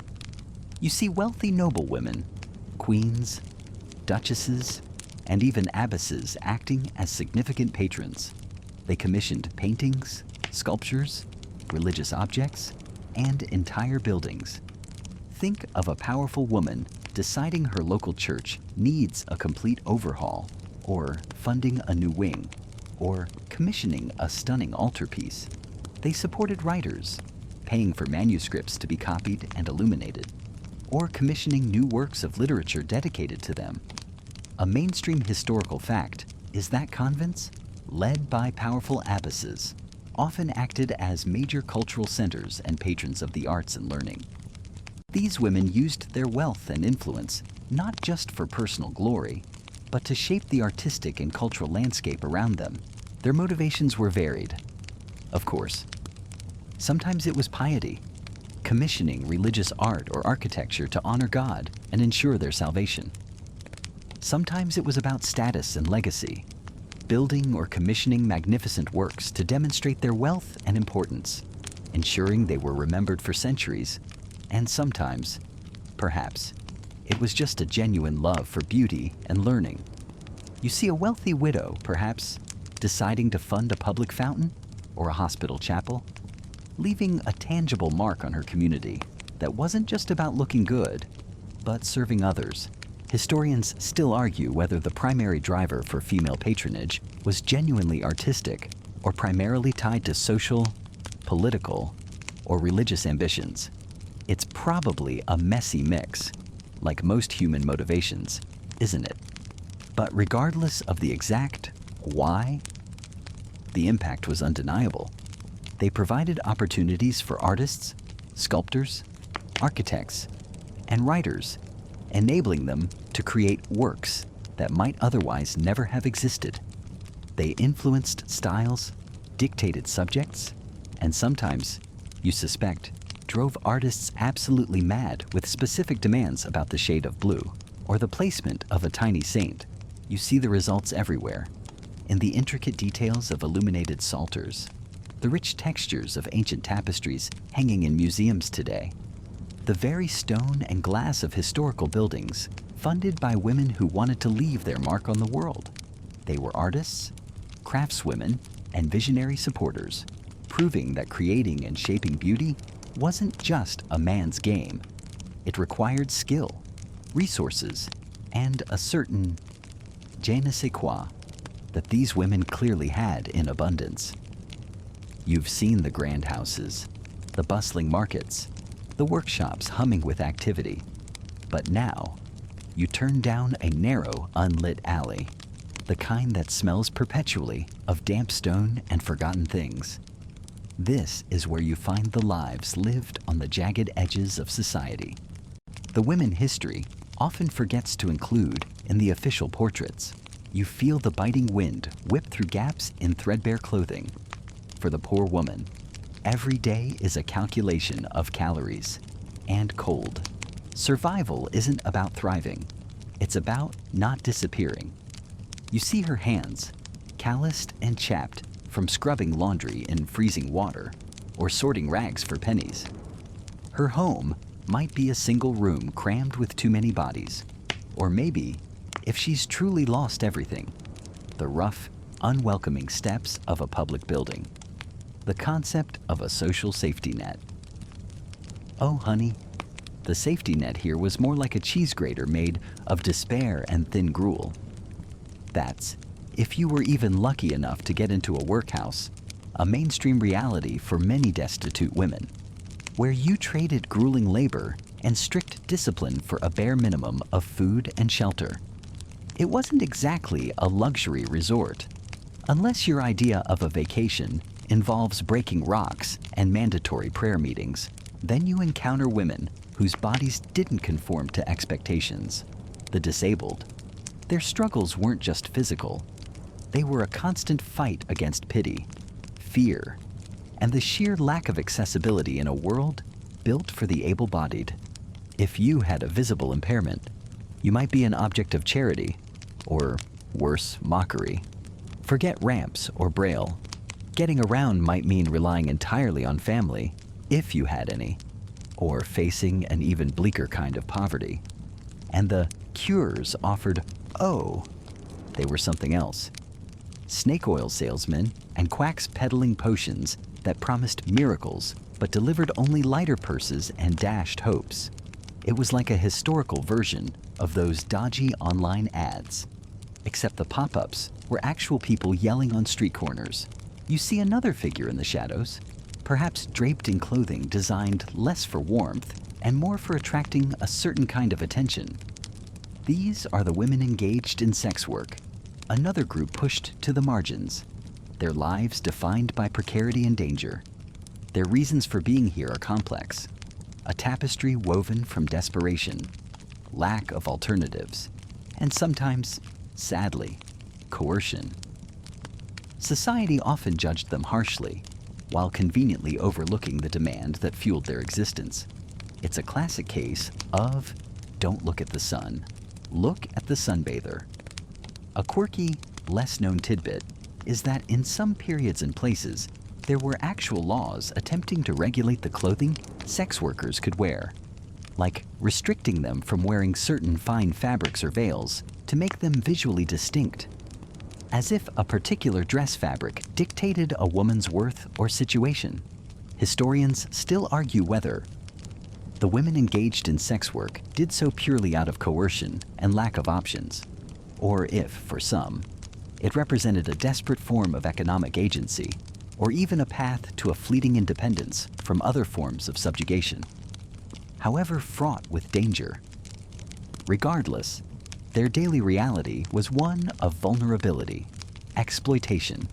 You see wealthy noblewomen, queens, duchesses, and even abbesses acting as significant patrons. They commissioned paintings, sculptures, religious objects, and entire buildings. Think of a powerful woman deciding her local church needs a complete overhaul, or funding a new wing, or commissioning a stunning altarpiece. They supported writers, paying for manuscripts to be copied and illuminated, or commissioning new works of literature dedicated to them. A mainstream historical fact is that convents, led by powerful abbesses, often acted as major cultural centers and patrons of the arts and learning. These women used their wealth and influence not just for personal glory, but to shape the artistic and cultural landscape around them. Their motivations were varied. Of course, sometimes it was piety, commissioning religious art or architecture to honor God and ensure their salvation. Sometimes it was about status and legacy, building or commissioning magnificent works to demonstrate their wealth and importance, ensuring they were remembered for centuries. And sometimes, perhaps, it was just a genuine love for beauty and learning. You see a wealthy widow, perhaps, deciding to fund a public fountain or a hospital chapel, leaving a tangible mark on her community that wasn't just about looking good, but serving others. Historians still argue whether the primary driver for female patronage was genuinely artistic or primarily tied to social, political, or religious ambitions. It's probably a messy mix, like most human motivations, isn't it? But regardless of the exact why, the impact was undeniable. They provided opportunities for artists, sculptors, architects, and writers, enabling them to create works that might otherwise never have existed. They influenced styles, dictated subjects, and sometimes, you suspect, drove artists absolutely mad with specific demands about the shade of blue or the placement of a tiny saint. You see the results everywhere, in the intricate details of illuminated psalters, the rich textures of ancient tapestries hanging in museums today, the very stone and glass of historical buildings funded by women who wanted to leave their mark on the world. They were artists, craftswomen, and visionary supporters, proving that creating and shaping beauty wasn't just a man's game. It required skill, resources, and a certain je ne sais quoi that these women clearly had in abundance. You've seen the grand houses, the bustling markets, the workshops humming with activity. But now, you turn down a narrow, unlit alley, the kind that smells perpetually of damp stone and forgotten things. This is where you find the lives lived on the jagged edges of society. The women history often forgets to include in the official portraits. You feel the biting wind whip through gaps in threadbare clothing. For the poor woman, every day is a calculation of calories and cold. Survival isn't about thriving. It's about not disappearing. You see her hands, calloused and chapped from scrubbing laundry in freezing water or sorting rags for pennies. Her home might be a single room crammed with too many bodies. Or maybe, if she's truly lost everything, the rough, unwelcoming steps of a public building. The concept of a social safety net. Oh, honey, the safety net here was more like a cheese grater made of despair and thin gruel. That's if you were even lucky enough to get into a workhouse, a mainstream reality for many destitute women, where you traded grueling labor and strict discipline for a bare minimum of food and shelter. It wasn't exactly a luxury resort, unless your idea of a vacation involves breaking rocks and mandatory prayer meetings. Then you encounter women whose bodies didn't conform to expectations. The disabled. Their struggles weren't just physical. They were a constant fight against pity, fear, and the sheer lack of accessibility in a world built for the able-bodied. If you had a visible impairment, you might be an object of charity, or worse, mockery. Forget ramps or braille. Getting around might mean relying entirely on family, if you had any, or facing an even bleaker kind of poverty. And the cures offered, oh, they were something else. Snake oil salesmen and quacks peddling potions that promised miracles but delivered only lighter purses and dashed hopes. It was like a historical version of those dodgy online ads. Except the pop-ups were actual people yelling on street corners. You see another figure in the shadows, perhaps draped in clothing designed less for warmth and more for attracting a certain kind of attention. These are the women engaged in sex work, another group pushed to the margins, their lives defined by precarity and danger. Their reasons for being here are complex, a tapestry woven from desperation, lack of alternatives, and sometimes, sadly, coercion. Society often judged them harshly, while conveniently overlooking the demand that fueled their existence. It's a classic case of don't look at the sun, look at the sunbather. A quirky, less-known tidbit is that in some periods and places, there were actual laws attempting to regulate the clothing sex workers could wear, like restricting them from wearing certain fine fabrics or veils to make them visually distinct, as if a particular dress fabric dictated a woman's worth or situation. Historians still argue whether the women engaged in sex work did so purely out of coercion and lack of options, or if, for some, it represented a desperate form of economic agency, or even a path to a fleeting independence from other forms of subjugation, however fraught with danger. Regardless, their daily reality was one of vulnerability, exploitation,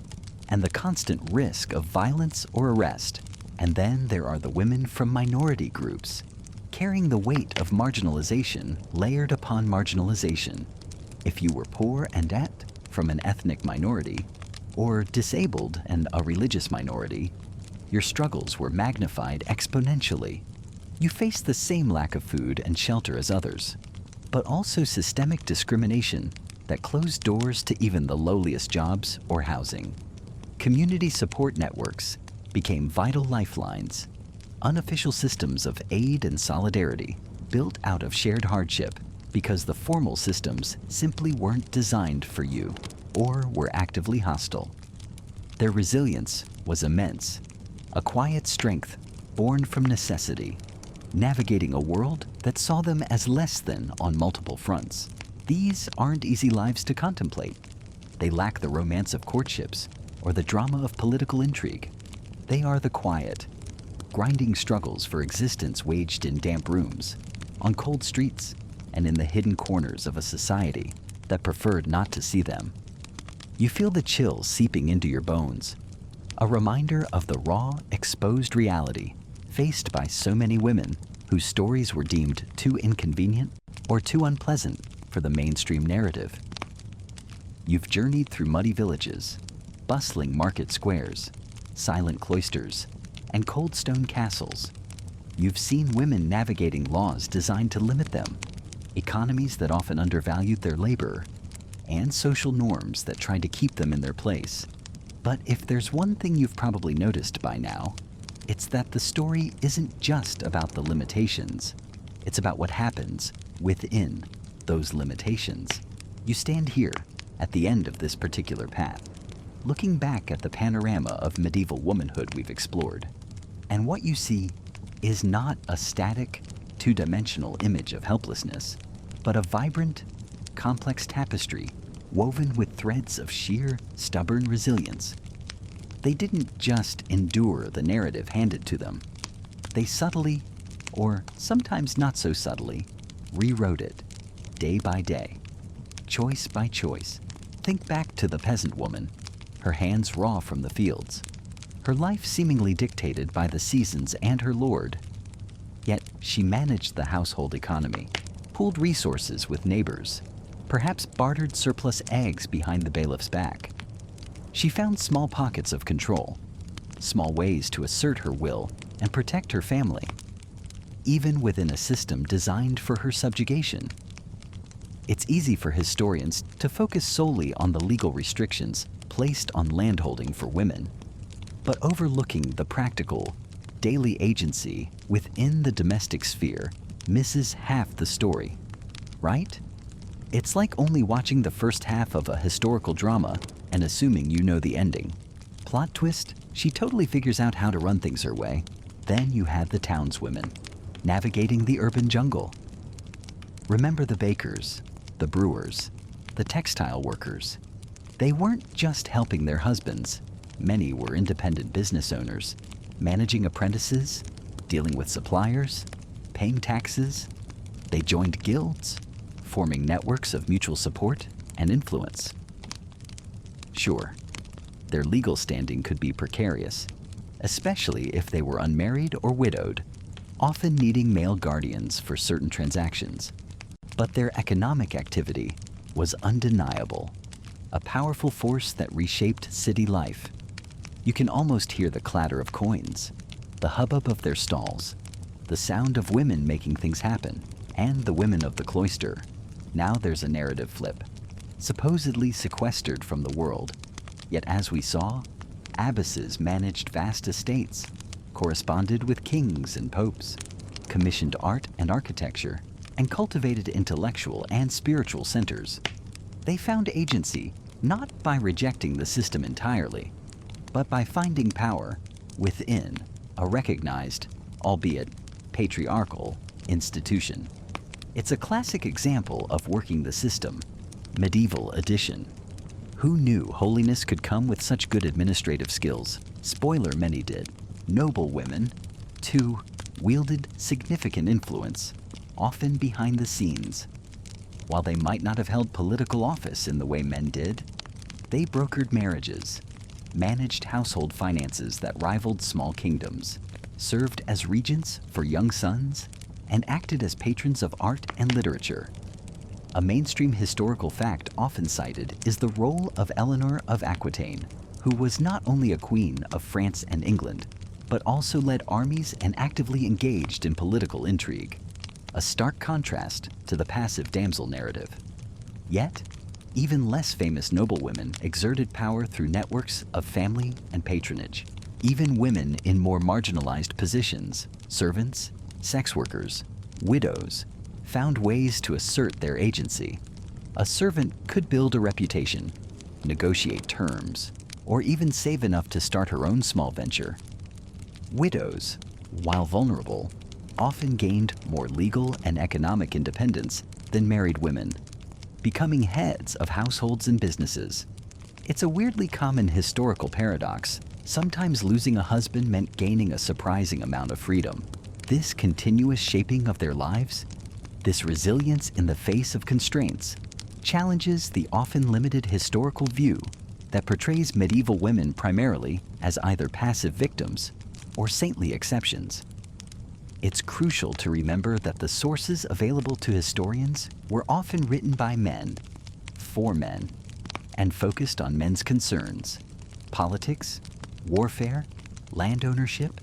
and the constant risk of violence or arrest. And then there are the women from minority groups, carrying the weight of marginalization layered upon marginalization. If you were poor and from an ethnic minority, or disabled and a religious minority, your struggles were magnified exponentially. You faced the same lack of food and shelter as others, but also systemic discrimination that closed doors to even the lowliest jobs or housing. Community support networks became vital lifelines, unofficial systems of aid and solidarity built out of shared hardship because the formal systems simply weren't designed for you or were actively hostile. Their resilience was immense, a quiet strength born from necessity, navigating a world that saw them as less than on multiple fronts. These aren't easy lives to contemplate. They lack the romance of courtships or the drama of political intrigue. They are the quiet, grinding struggles for existence waged in damp rooms, on cold streets, and in the hidden corners of a society that preferred not to see them. You feel the chills seeping into your bones, a reminder of the raw, exposed reality faced by so many women whose stories were deemed too inconvenient or too unpleasant for the mainstream narrative. You've journeyed through muddy villages, bustling market squares, silent cloisters, and cold stone castles. You've seen women navigating laws designed to limit them, economies that often undervalued their labor, and social norms that tried to keep them in their place. But if there's one thing you've probably noticed by now, it's that the story isn't just about the limitations. It's about what happens within those limitations. You stand here at the end of this particular path, looking back at the panorama of medieval womanhood we've explored. And what you see is not a static, two-dimensional image of helplessness, but a vibrant, complex tapestry woven with threads of sheer, stubborn resilience. They didn't just endure the narrative handed to them. They subtly, or sometimes not so subtly, rewrote it, day by day, choice by choice. Think back to the peasant woman, her hands raw from the fields, her life seemingly dictated by the seasons and her lord. Yet she managed the household economy, pooled resources with neighbors, perhaps bartered surplus eggs behind the bailiff's back. She found small pockets of control, small ways to assert her will and protect her family, even within a system designed for her subjugation. It's easy for historians to focus solely on the legal restrictions placed on landholding for women, but overlooking the practical, daily agency within the domestic sphere misses half the story, right? It's like only watching the first half of a historical drama and assuming you know the ending. Plot twist, she totally figures out how to run things her way. Then you have the townswomen, navigating the urban jungle. Remember the bakers, the brewers, the textile workers. They weren't just helping their husbands. Many were independent business owners, managing apprentices, dealing with suppliers, paying taxes. They joined guilds, forming networks of mutual support and influence. Sure, their legal standing could be precarious, especially if they were unmarried or widowed, often needing male guardians for certain transactions. But their economic activity was undeniable, a powerful force that reshaped city life. You can almost hear the clatter of coins, the hubbub of their stalls, the sound of women making things happen, and the women of the cloister. Now there's a narrative flip, supposedly sequestered from the world. Yet as we saw, abbesses managed vast estates, corresponded with kings and popes, commissioned art and architecture, and cultivated intellectual and spiritual centers. They found agency not by rejecting the system entirely, but by finding power within a recognized, albeit patriarchal, institution. It's a classic example of working the system, medieval edition. Who knew holiness could come with such good administrative skills? Spoiler, many did. Noble women, too, wielded significant influence, often behind the scenes. While they might not have held political office in the way men did, they brokered marriages, managed household finances that rivaled small kingdoms, served as regents for young sons, and acted as patrons of art and literature. A mainstream historical fact often cited is the role of Eleanor of Aquitaine, who was not only a queen of France and England, but also led armies and actively engaged in political intrigue, a stark contrast to the passive damsel narrative. Yet, even less famous noblewomen exerted power through networks of family and patronage. Even women in more marginalized positions, servants, sex workers, widows, found ways to assert their agency. A servant could build a reputation, negotiate terms, or even save enough to start her own small venture. Widows, while vulnerable, often gained more legal and economic independence than married women, becoming heads of households and businesses. It's a weirdly common historical paradox. Sometimes losing a husband meant gaining a surprising amount of freedom. This continuous shaping of their lives, this resilience in the face of constraints, challenges the often limited historical view that portrays medieval women primarily as either passive victims or saintly exceptions. It's crucial to remember that the sources available to historians were often written by men, for men, and focused on men's concerns: politics, warfare, land ownership,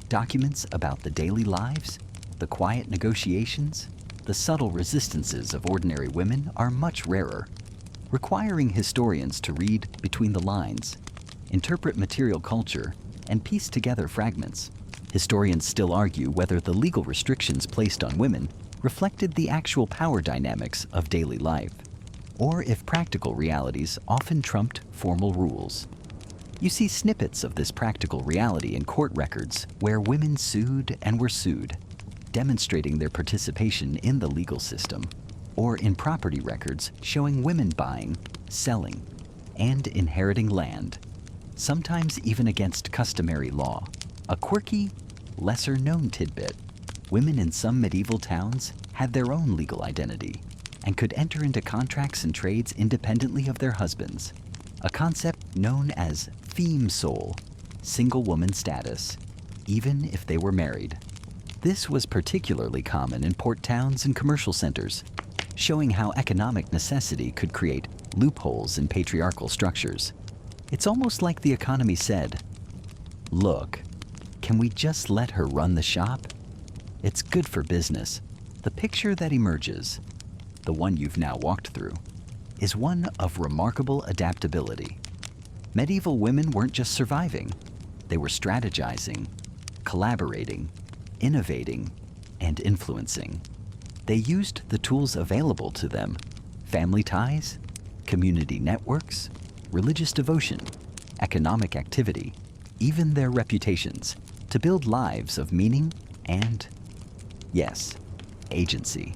documents about the daily lives, the quiet negotiations, the subtle resistances of ordinary women are much rarer, requiring historians to read between the lines, interpret material culture, and piece together fragments. Historians still argue whether the legal restrictions placed on women reflected the actual power dynamics of daily life, or if practical realities often trumped formal rules. You see snippets of this practical reality in court records where women sued and were sued, demonstrating their participation in the legal system, or in property records showing women buying, selling, and inheriting land, sometimes even against customary law. A quirky, lesser-known tidbit: women in some medieval towns had their own legal identity and could enter into contracts and trades independently of their husbands, a concept known as feme sole, single woman status, even if they were married. This was particularly common in port towns and commercial centers, showing how economic necessity could create loopholes in patriarchal structures. It's almost like the economy said, "Look, can we just let her run the shop? It's good for business." The picture that emerges, the one you've now walked through, is one of remarkable adaptability. Medieval women weren't just surviving, they were strategizing, collaborating, innovating, and influencing. They used the tools available to them: family ties, community networks, religious devotion, economic activity, even their reputations, to build lives of meaning and, yes, agency.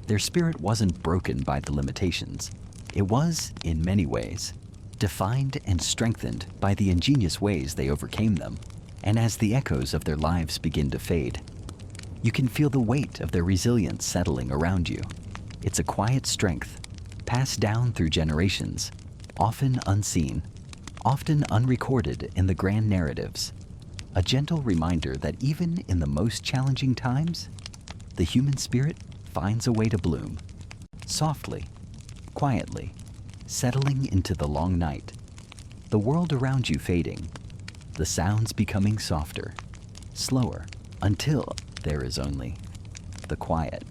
Their spirit wasn't broken by the limitations. It was, in many ways, defined and strengthened by the ingenious ways they overcame them. And as the echoes of their lives begin to fade, you can feel the weight of their resilience settling around you. It's a quiet strength, passed down through generations, often unseen, often unrecorded in the grand narratives. A gentle reminder that even in the most challenging times, the human spirit finds a way to bloom, softly, quietly, settling into the long night, the world around you fading, the sounds becoming softer, slower, until there is only the quiet.